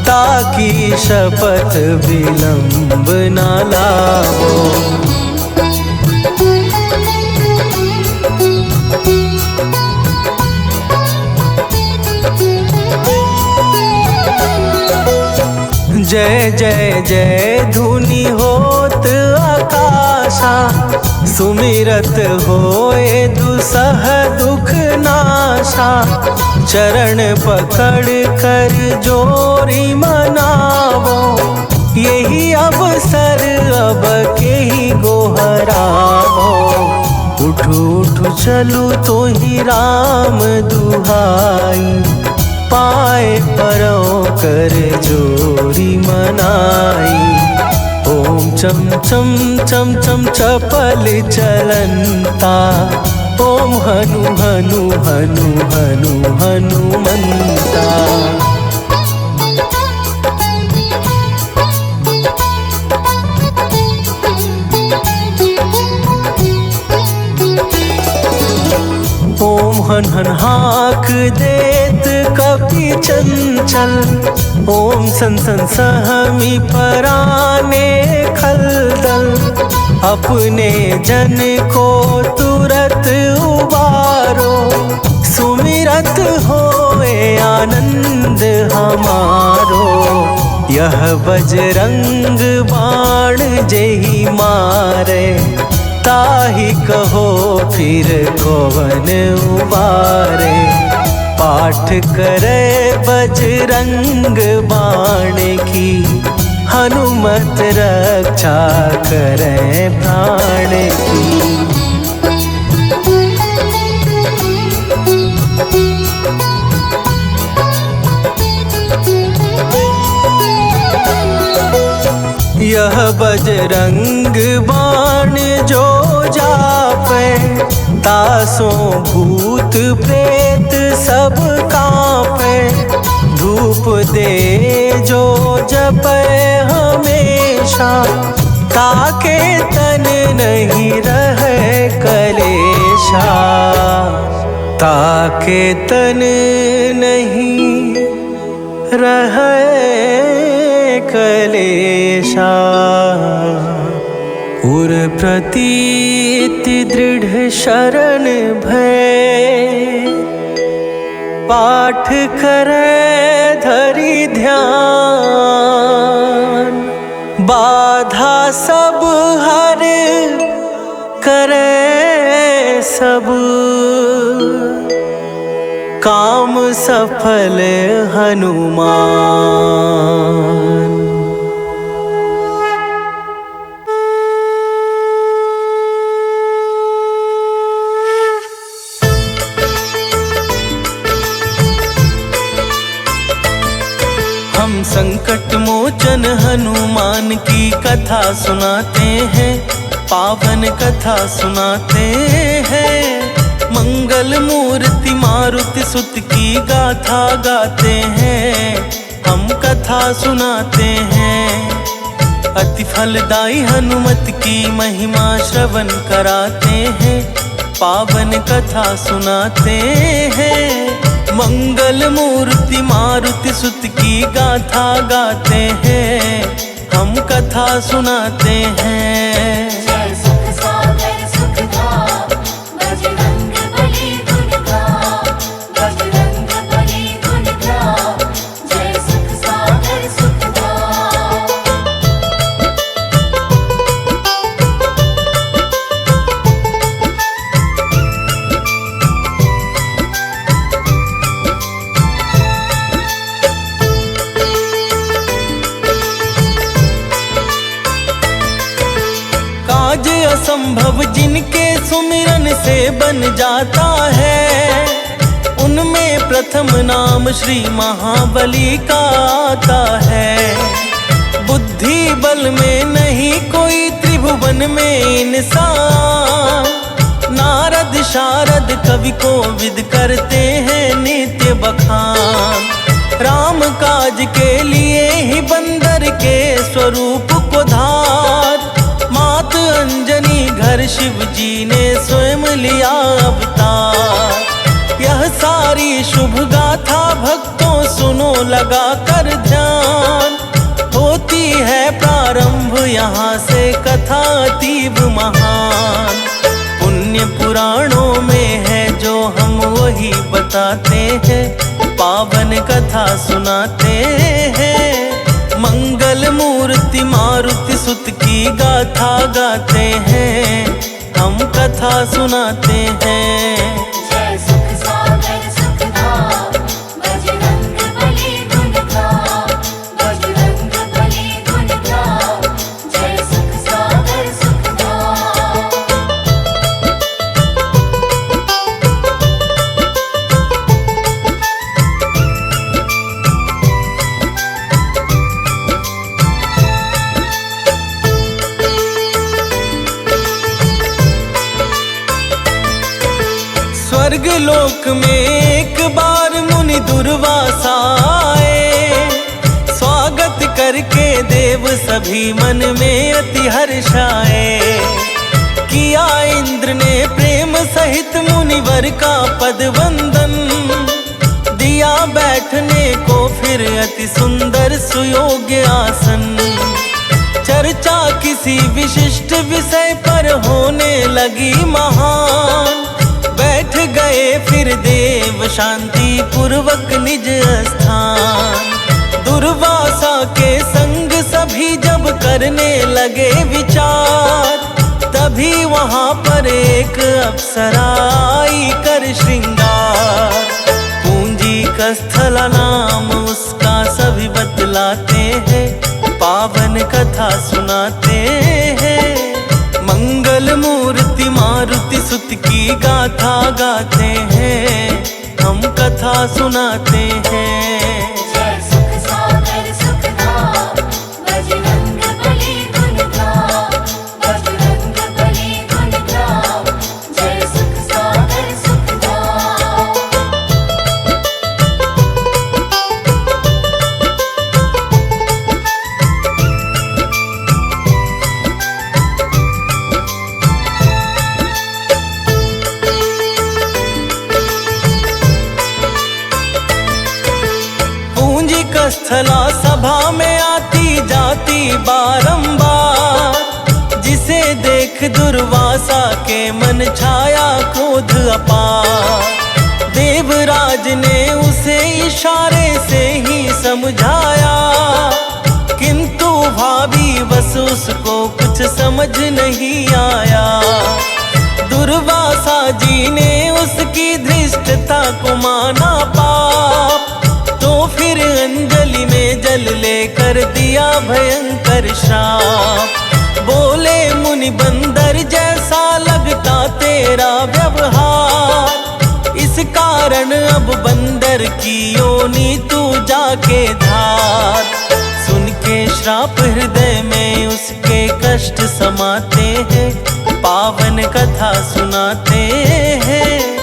S1: ताकि शपथ विलंब न लावो। जय जय जय धुनि होत आकाशा, सुमिरत होए दुसह दुख नाशा। चरण पकड़ कर जोरी मनावो, यही अवसर अब के ही गोहरावो। उठू उठू चलू तो ही राम दुहाई, पाए परों कर जोरी मनाई। ओम चम चम चम चम चपल चलंता, ओम हनु हनु हनु हनु हनुमंता। ओम हन हन हाक देत कपि चंचल, ओम सन सन सहमी पराने खलदल। अपने जन को तुरत उबारो, सुमिरत होए आनंद हमारो। यह बजरंग बाण जेहि मारे, ताहि कहो फिर कौन उबारे। पाठ करे बजरंग बाण की, हनुमत रक्षा करे प्राण की। यह बजरंग बाण जो जापे, तासों भूत प्रेत सब कांपे। धूप दे जो जपे हमेशा, ताके तन नहीं रहे कलेशा। ताके तन नहीं रहे कलेशा। उर प्रतीति दृढ़ शरण भय, पाठ करे धरि ध्यान। बाधा सब हर करे सब, काम सफल हनुमान। हम संकट मोचन हनुमान की कथा सुनाते हैं, पावन कथा सुनाते हैं। मंगल मूर्ति मारुति सुत की गाथा गाते हैं, हम कथा सुनाते हैं। अति फलदायी हनुमत की महिमा श्रवण कराते हैं, पावन कथा सुनाते हैं। मंगल मूर्ति मारुति सुत की गाथा गाते हैं, हम कथा सुनाते हैं।
S4: जय सुख सागर सुखधाम, बजरंग बली गुणधाम, बजरंग बली गुणधाम। जय सुख सागर सुखधाम।
S1: काज असंभव जिनके सुमिरन से बन जाता है, उनमें प्रथम नाम श्री महाबली का आता है। बुद्धि बल में नहीं कोई त्रिभुवन में इंसान, नारद शारद कवि को विद करते हैं नित्य बखान। राम काज के लिए ही बंदर के स्वरूप को धार, मात अंजनी घर शिव जी ने स्वयं लिया अवतार। भक्तों सुनो लगा कर ध्यान, होती है प्रारंभ यहाँ से कथा अतीब महान। पुण्य पुराणों में है जो हम वही बताते हैं, पावन कथा सुनाते हैं। मंगल मूर्ति मारुति सुत की गाथा गाते हैं, हम कथा सुनाते हैं।
S4: जय सुख सागर सुखधाम, बजरंग बली गुण गाओ, बजरंग बली गुण गाओ, जय सुख सागर सुखधाम।
S1: स्वर्ग लोक में एक बार मुनि दुर्वासा आए, स्वागत करके देव सभी मन में अति हर्षाए। किया इंद्र ने प्रेम सहित मुनिवर का पद वंदन, दिया बैठने को फिर अति सुंदर सुयोग्य आसन। चर्चा किसी विशिष्ट विषय पर होने लगी महान, बैठ गए फिर देव शांति पूर्वक निज स्थान। दुर्वासा के संग सभी जब करने लगे विचार, तभी वहां पर एक अप्सरा आई कर श्रृंगार। पूंजी कस्थला नाम उसका सभी बतलाते हैं, पावन कथा सुनाते हैं। मंगल मूर्ति मारुति सुत की गाथा गाते हैं, हम कथा सुनाते हैं।
S4: जय सुख सागर सुखधाम, बजरंग बली गुण गाओ, बजरंग बली गुण गाओ, जय सुख सागर सुखधाम।
S1: पूंजी कस्थला सभा में आती जाती बारंबार, जिसे देख दुर्वासा के मन छाया क्रोध अपार। देवराज ने उसे इशारे से ही समझाया, किंतु भाभी बस उसको कुछ समझ नहीं आया। दुर्वासा जी ने उसकी धृष्टता को माना पाप, तो फिर अंजलि में जल लेकर दिया भयंकर श्राप। बोले मुनि बंदर जैसा लगता तेरा व्यवहार, इस कारण अब बंदर की योनि तू जाके धार। सुन के श्राप हृदय में उसके कष्ट समाते हैं, पावन कथा सुनाते हैं।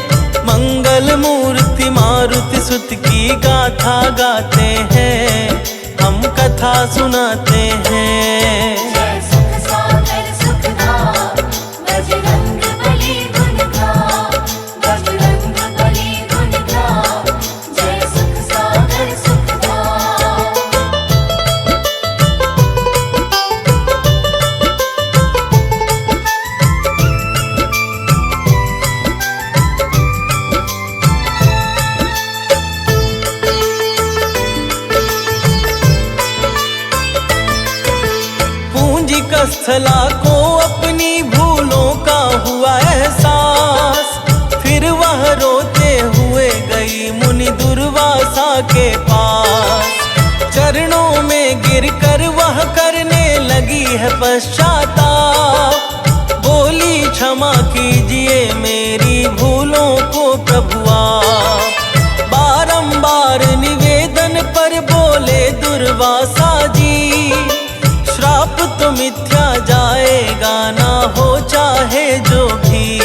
S1: मंगल मूर्ति मारुति सुत की गाथा गाते हैं, हम कथा सुनाते हैं।
S4: जय सुख सागर सुखधाम, बजरंग बली गुण गाओ, बजरंग बली गुण गाओ, जय सुख सागर सुखधाम।
S1: पूंजी कस्थला को अपनी भूलों का हुआ एहसास, फिर वह रोते हुए गई मुनि दुर्वासा के पास। चरणों में गिरकर वह करने लगी है पश्चाताप, बोली क्षमा कीजिए मेरी भूलों को प्रभु आप। बारंबार निवेदन पर बोले दुर्वासा जी, श्राप तो मिथ्या जाएगा ना हो चाहे जो भी,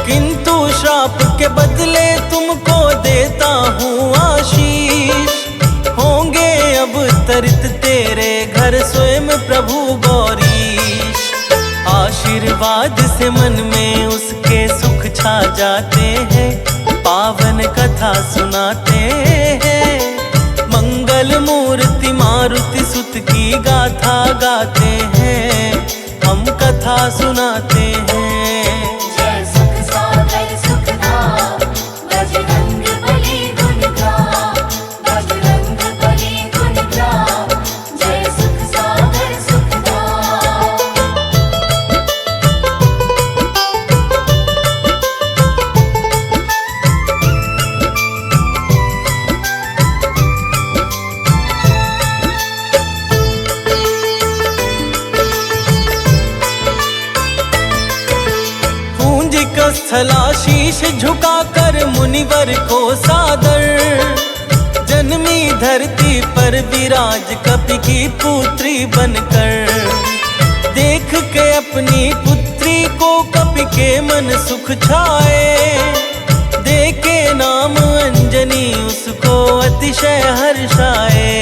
S1: किंतु श्राप के बदले तुमको देता हूँ आशीष। होंगे अब तरित तेरे घर स्वयं प्रभु गौरीश। आशीर्वाद से मन में उसके सुख छा जाते हैं, पावन कथा सुनाते गाथा गाते हैं, हम कथा सुनाते हैं।
S4: जय सुख सागर सुखधाम, बजरंग बली गुण गाम, बजरंग बली गुण गाम, जय सुख सागर सुखधाम।
S1: पूंज स्थला शीश झुकाकर मुनिवर को सादर, जन्मी धरती पर विराज कपि की पुत्री बनकर। देख के अपनी पुत्री को कपि के मन सुख छाए, देके नाम अंजनी उसको अतिशय हर्षाए।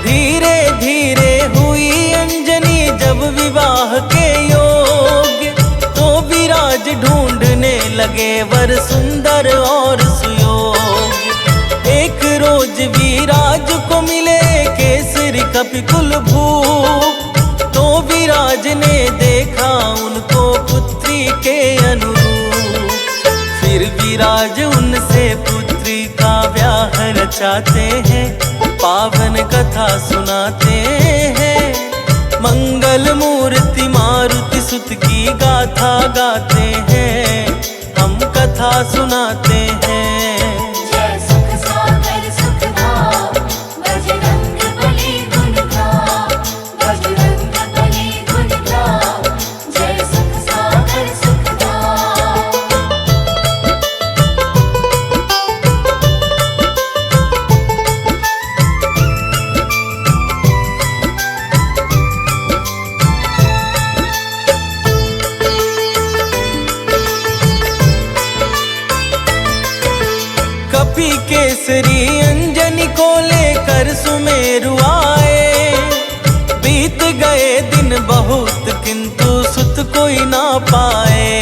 S1: धीरे धीरे हुई अंजनी जब विवाह के योग्य, तो विराज ढूंढने लगे वर सुंदर और सुयोग्य। एक रोज विराज को मिले केसरी कपि कुल भूप, तो विराज ने देखा उनको पुत्री के अनुरूप। फिर विराज उनसे पुत्री का ब्याह रचाते हैं, पावन कथा सुनाते हैं। मंगल मूर्ति मारुति सुत की गाथा गाते हैं, हम कथा सुनाते हैं।
S4: जय सुख सागर सुखधाम, बजरंग बली गुण गाम, बजरंग बली गुण गाम, जय सुख सागर सुखधाम।
S1: कपि केसरी अंजनी को लेकर सुमेरु आए। बीत गए दिन बहुत किंतु सुत कोई ना पाए।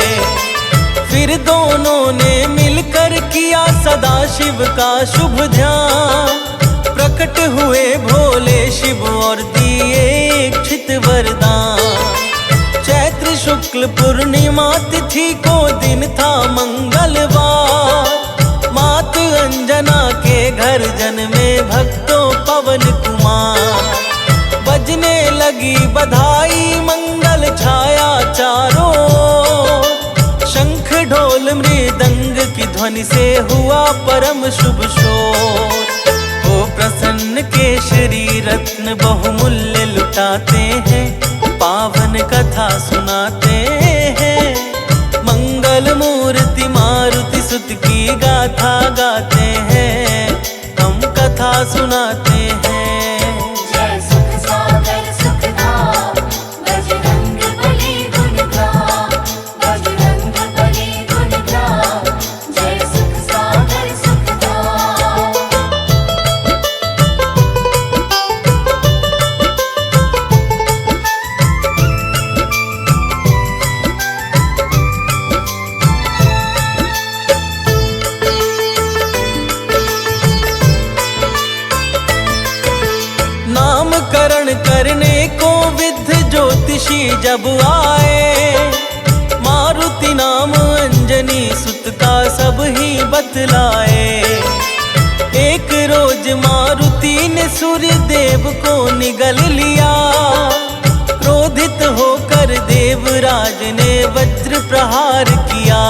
S1: फिर दोनों ने मिलकर किया सदा शिव का शुभ ध्यान। प्रकट हुए भोले शिव और दिए इच्छित वरदान। चैत्र शुक्ल पूर्णिमा तिथि को दिन था मंगलवार। मात अंजना के घर जन्मे भक्तों पवन कुमार। बजने लगी बधाई मंगल छाया चारों ओर। शंख ढोल मृदंग की ध्वनि से हुआ परम शुभ शोर। ओ प्रसन्न केशरी रत्न बहुमूल्य लुटाते हैं, पावन कथा सुनाते हैं। मंगल मूर्ति मारुति सुत की गाथा गाते हैं, हम कथा सुनाते हैं।
S4: जय सुख सागर सुखधाम, बजरंग बली गुण गाम, बजरंग बली गुण गाम, जय सुख सागर सुखधाम।
S1: नामकरण करने को विद्ध ज्योतिषी जब आए। मारुति नाम अंजनी सुत का सब ही बतलाए। एक रोज मारुति ने सूर्य देव को निगल लिया। क्रोधित होकर देवराज ने वज्र प्रहार किया।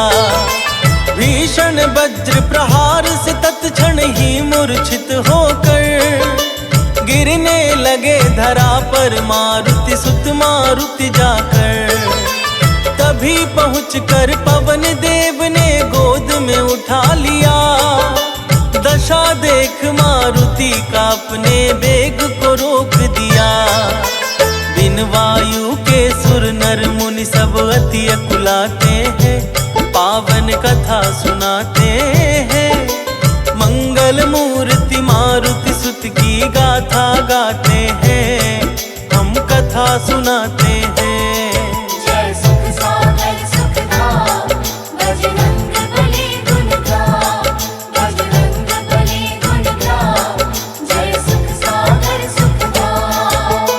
S1: भीषण वज्र प्रहार से तत्क्षण ही मूर्छित होकर गिरने लगे धरा पर मारुति सुत मारुति जाकर। तभी पहुंचकर पवन देव ने गोद में उठा लिया। दशा देख मारुति का अपने वेग को रोक दिया। बिन वायु के सुर नर मुनि सब अति अकुलाते हैं, पावन कथा सुनाते हैं। मंगल मूर्ति मारुति सुत की गाथा गाते हैं, हम कथा सुनाते हैं।
S4: जय सुख सागर सुखधाम, बजरंग बली गुण गाम, बजरंग बली गुण गाम, जय सुख सागर सुखधाम।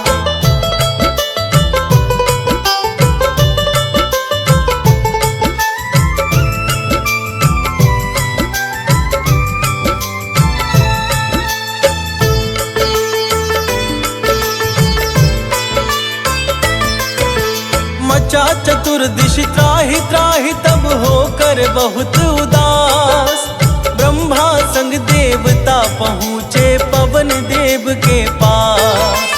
S1: सोचा चतुर्दिश त्राहि त्राहि तब होकर बहुत उदास। ब्रह्मा संग देवता पहुँचे पवन देव के पास।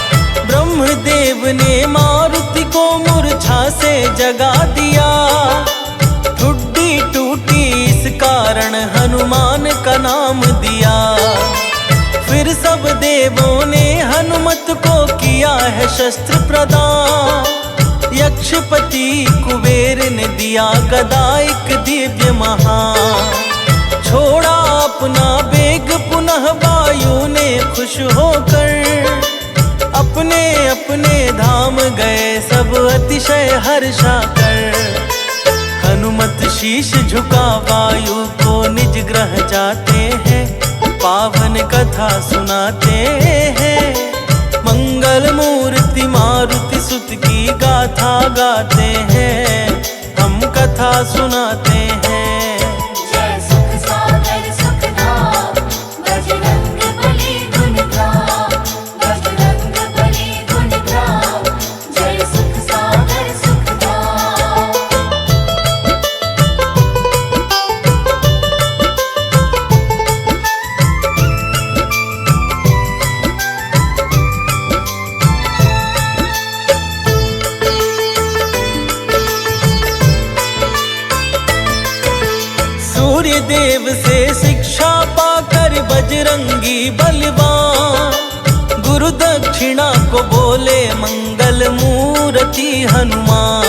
S1: ब्रह्मदेव ने मारुति को मूर्छा से जगा दिया। ठुड्डी टूटी इस कारण हनुमान का नाम दिया। फिर सब देवों ने हनुमत को किया है शस्त्र प्रदान। यक्षपति कुबेर ने दिया गदा एक दिव्य महान। छोड़ा अपना बेग पुनः वायु ने खुश होकर। अपने अपने धाम गए सब अतिशय हर्षा कर। हनुमत शीश झुका वायु को निज ग्रह जाते हैं। पावन कथा सुनाते हैं। मंगल मूर्ति मारुति सुत की गाथा गाते हैं। हम कथा सुनाते हैं।
S4: जय सुख सागर सुखधाम बजरंग बली गुण गाम। बजरंग बली गुण गाम। जय सुख सागर सुखधाम।
S1: सूर्य देव से शिक्षा पाकर बजरंगी बलवान। गुरु दक्षिणा को बोले मंगल मूर्ति हनुमान।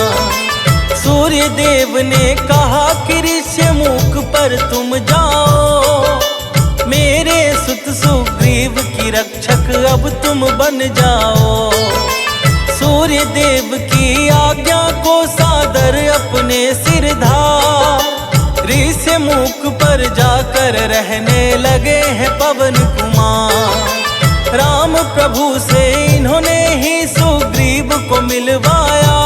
S1: सूर्य देव ने कहा कि ऋष्यमुख पर तुम जाओ। मेरे सुत सुग्रीव की रक्षक अब तुम बन जाओ। सूर्य देव की आज्ञा को सादर अपने सिर धार। ऋष्यमुख पर जाकर रहने लगे हैं पवन कुमार। राम प्रभु से इन्होंने ही सुग्रीव को मिलवाया।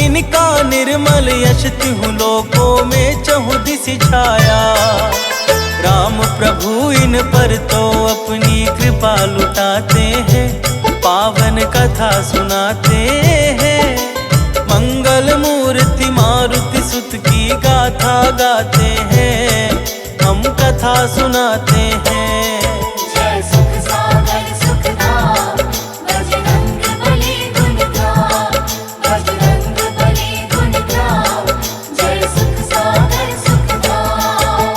S1: इनका निर्मल यश तिहु लोकों में चहुदिश छाया। राम प्रभु इन पर तो अपनी कृपा लुटाते हैं। पावन कथा सुनाते हैं। मंगल मूर्ति मारुति सुत की गाथा गाते हैं। हम कथा सुनाते हैं।
S4: जय सुख सागर सुखधाम बजरंग बली गुण गाम। बजरंग बली गुण गाम। जय सुख सागर सुखधाम।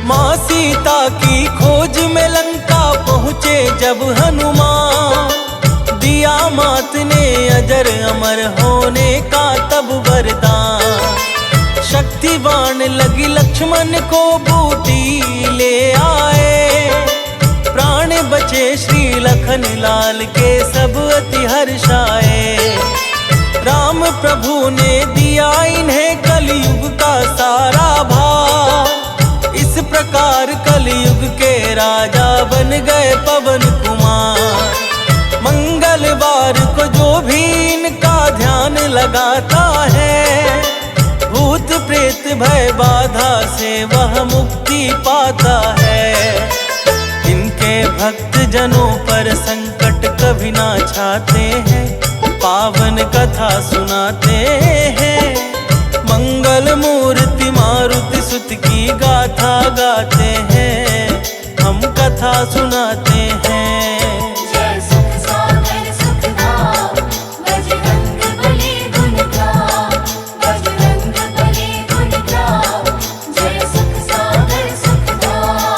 S1: माँ सीता की खोज में लंका पहुँचे जब हनुमान। दिया मात ने अजर अमर होने का तब वरदान। शक्तिवान लगी लक्ष्मण को बूटी ले आए। प्राण बचे श्री लखन लाल के सब अति हर्षाए। राम प्रभु ने दिया इन्हें कलयुग का सारा भार। इस प्रकार कलयुग के राजा बन गए पवन कुमार। मंगलवार को जो भी इनका ध्यान लगाता है। भूत प्रेत भय बाधा से वह मुक्ति पाता है। इनके भक्त जनों पर संकट कभी ना छाते हैं। पावन कथा सुनाते हैं। मंगल मूर्ति मारुति सुत की गाथा गाते हैं। हम कथा सुनाते हैं।
S4: जय सुख सागर सुखधाम बजरंग बली गुण गाम। बजरंग बली गुण गाम। जय सुख सागर सुखधाम।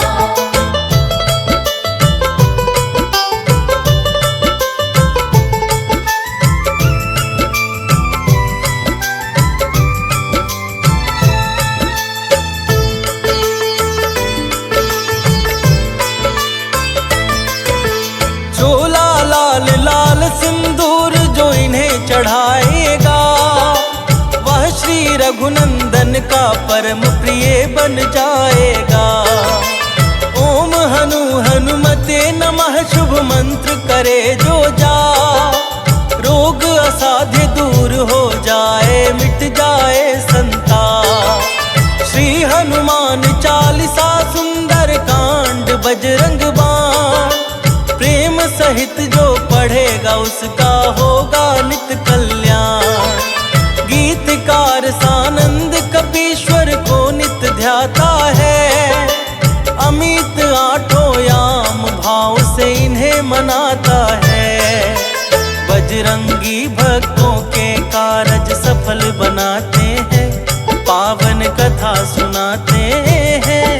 S1: चोला लाल लाल सिंदूर जो इन्हें चढ़ाएगा। वह श्री रघुनंदन का परम प्रिय बन जाएगा। ओम हनु हनुमते नमः शुभ मंत्र करे जो जा। रोग असाध्य दूर हो जाए, मिट जाए संताप। श्री हनुमान चालीसा सुंदर कांड बजरंग बाण, प्रेम सहित जो पढ़ेगा उसका होगा नित कल्याण। गीतकार सानंद कपीश्वर को नित ध्याता है, अमित आठों याम भाव से इन्हें मनाता है। बजरंगी भक्तों के कारज सफल बनाते हैं, पावन कथा सुनाते हैं।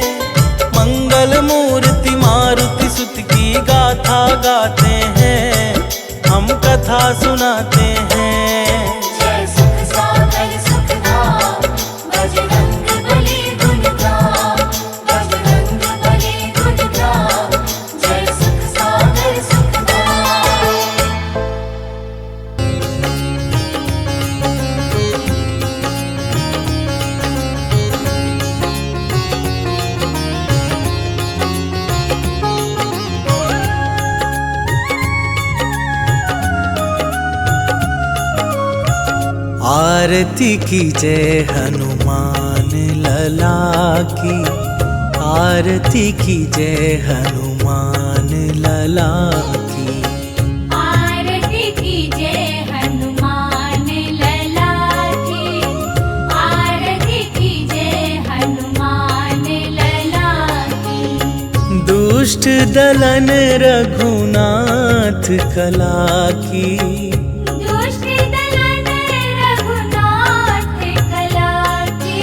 S1: मंगल मूर्ति मारुति सुत की गाथा गाते हैं, हम कथा सुनाते हैं।
S4: जय सुख सागर सुखधाम, बजरंग बली गुण गाम, बजरंग बली गुण गाम, जय सुख सागर सुखधाम।
S1: आरती की जय हनुमान लला की, आरती की जय हनुमान लला की।
S3: आरती की जय हनुमान लला की, आरती की जय हनुमान लला की।
S1: दुष्ट दलन रघुनाथ कला की,
S3: दुष्ट दलन रघुनाथ कला की।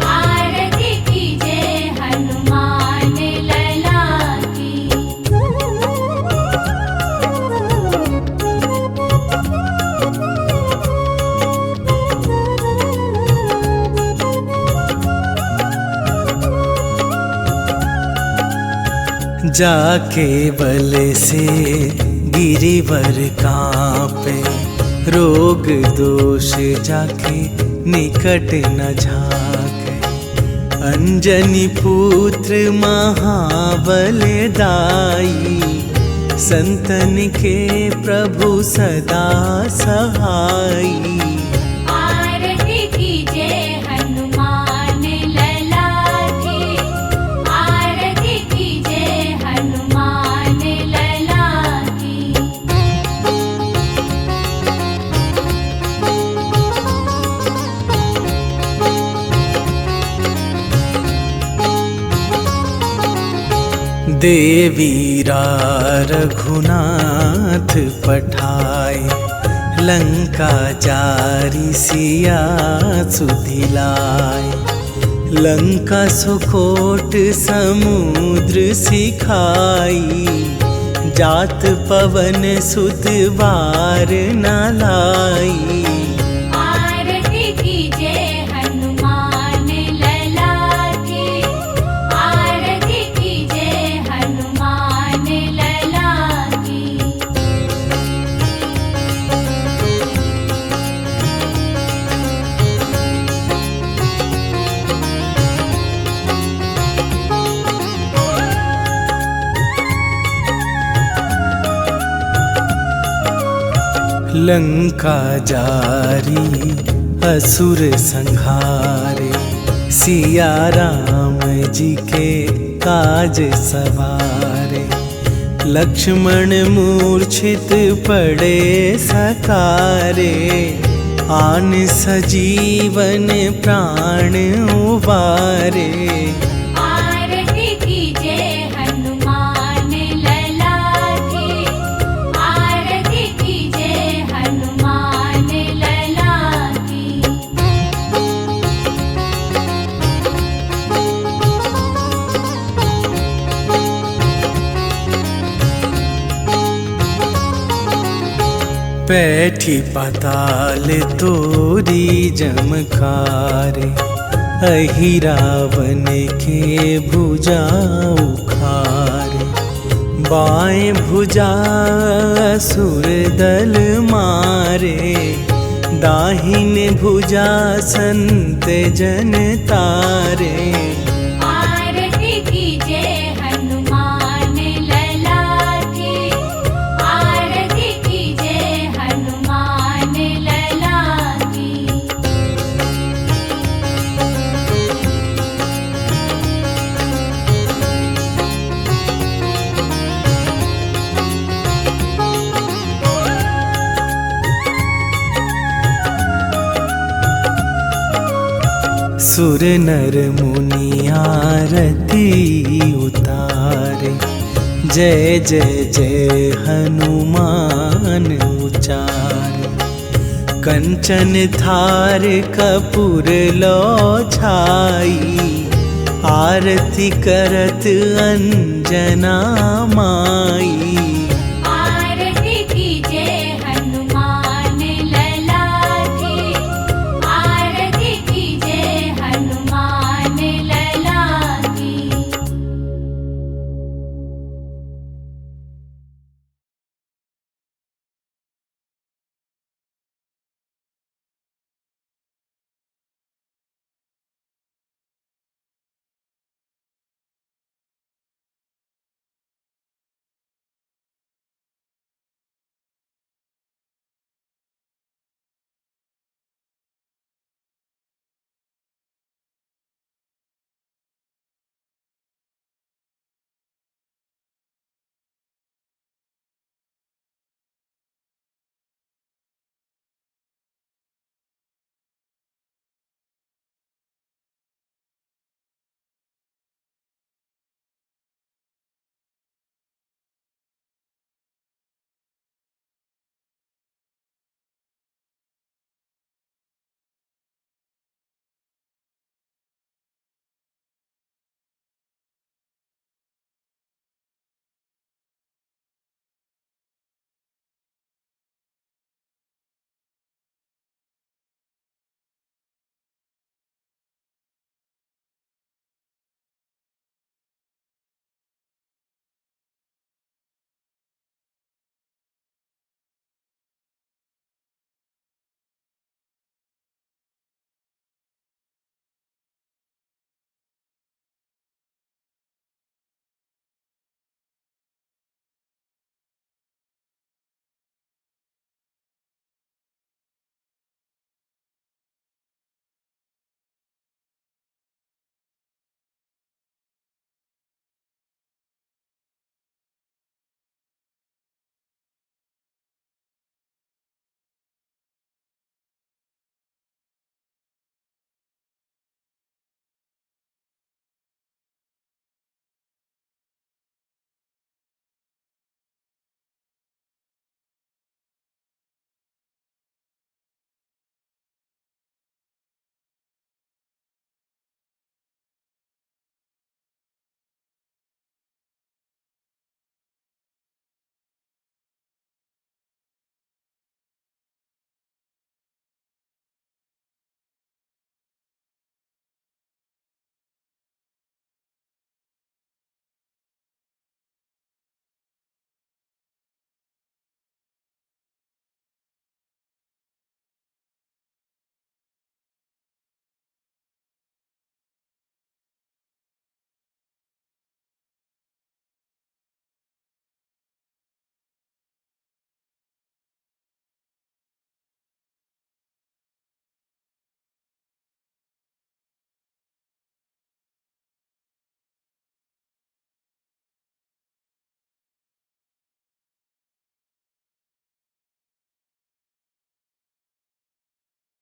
S3: आरती की जय हनुमान लला की।
S1: जाके बल से गिरिवर कांपे, रोग दोष जाके निकट न झाके। अंजनी पुत्र महाबल दाई, संतन के प्रभु सदा सहाई।
S3: आरती की जय हनुमान लला की, आरती की जय हनुमान लला की।
S1: देवीरा रघुनाथ पठाए, लंका जारी सिया सुधिलाए। लंका सुकोट समुद्र सिखाई, जात पवन सुत बार न लाई।
S3: आरती की जय हनुमान लला की, आरती की जय हनुमान लला की।
S1: लंका जारी असुर संहारे, सिया राम जी के काज सवारे। लक्ष्मण मूर्छित पड़े सकारे, आन सजीवन प्राण उबारे।
S3: आरती की जय हनुमान लला की, आरती की जय हनुमान लला की।
S1: बैठी पाताल तोरी जमकारे, अहिरावन के भुजा उखारे। बाएं भुजा असुर दल मारे, दाहिन भुजा संत जन तारे।
S3: आरती की जय हनुमान लला की, आरती की जय हनुमान
S1: सुर नर मुनि आरती उतारे, जय जय जय हनुमान उचारे। कंचन थार कपूर लो छाई, आरती करत अंजना माई।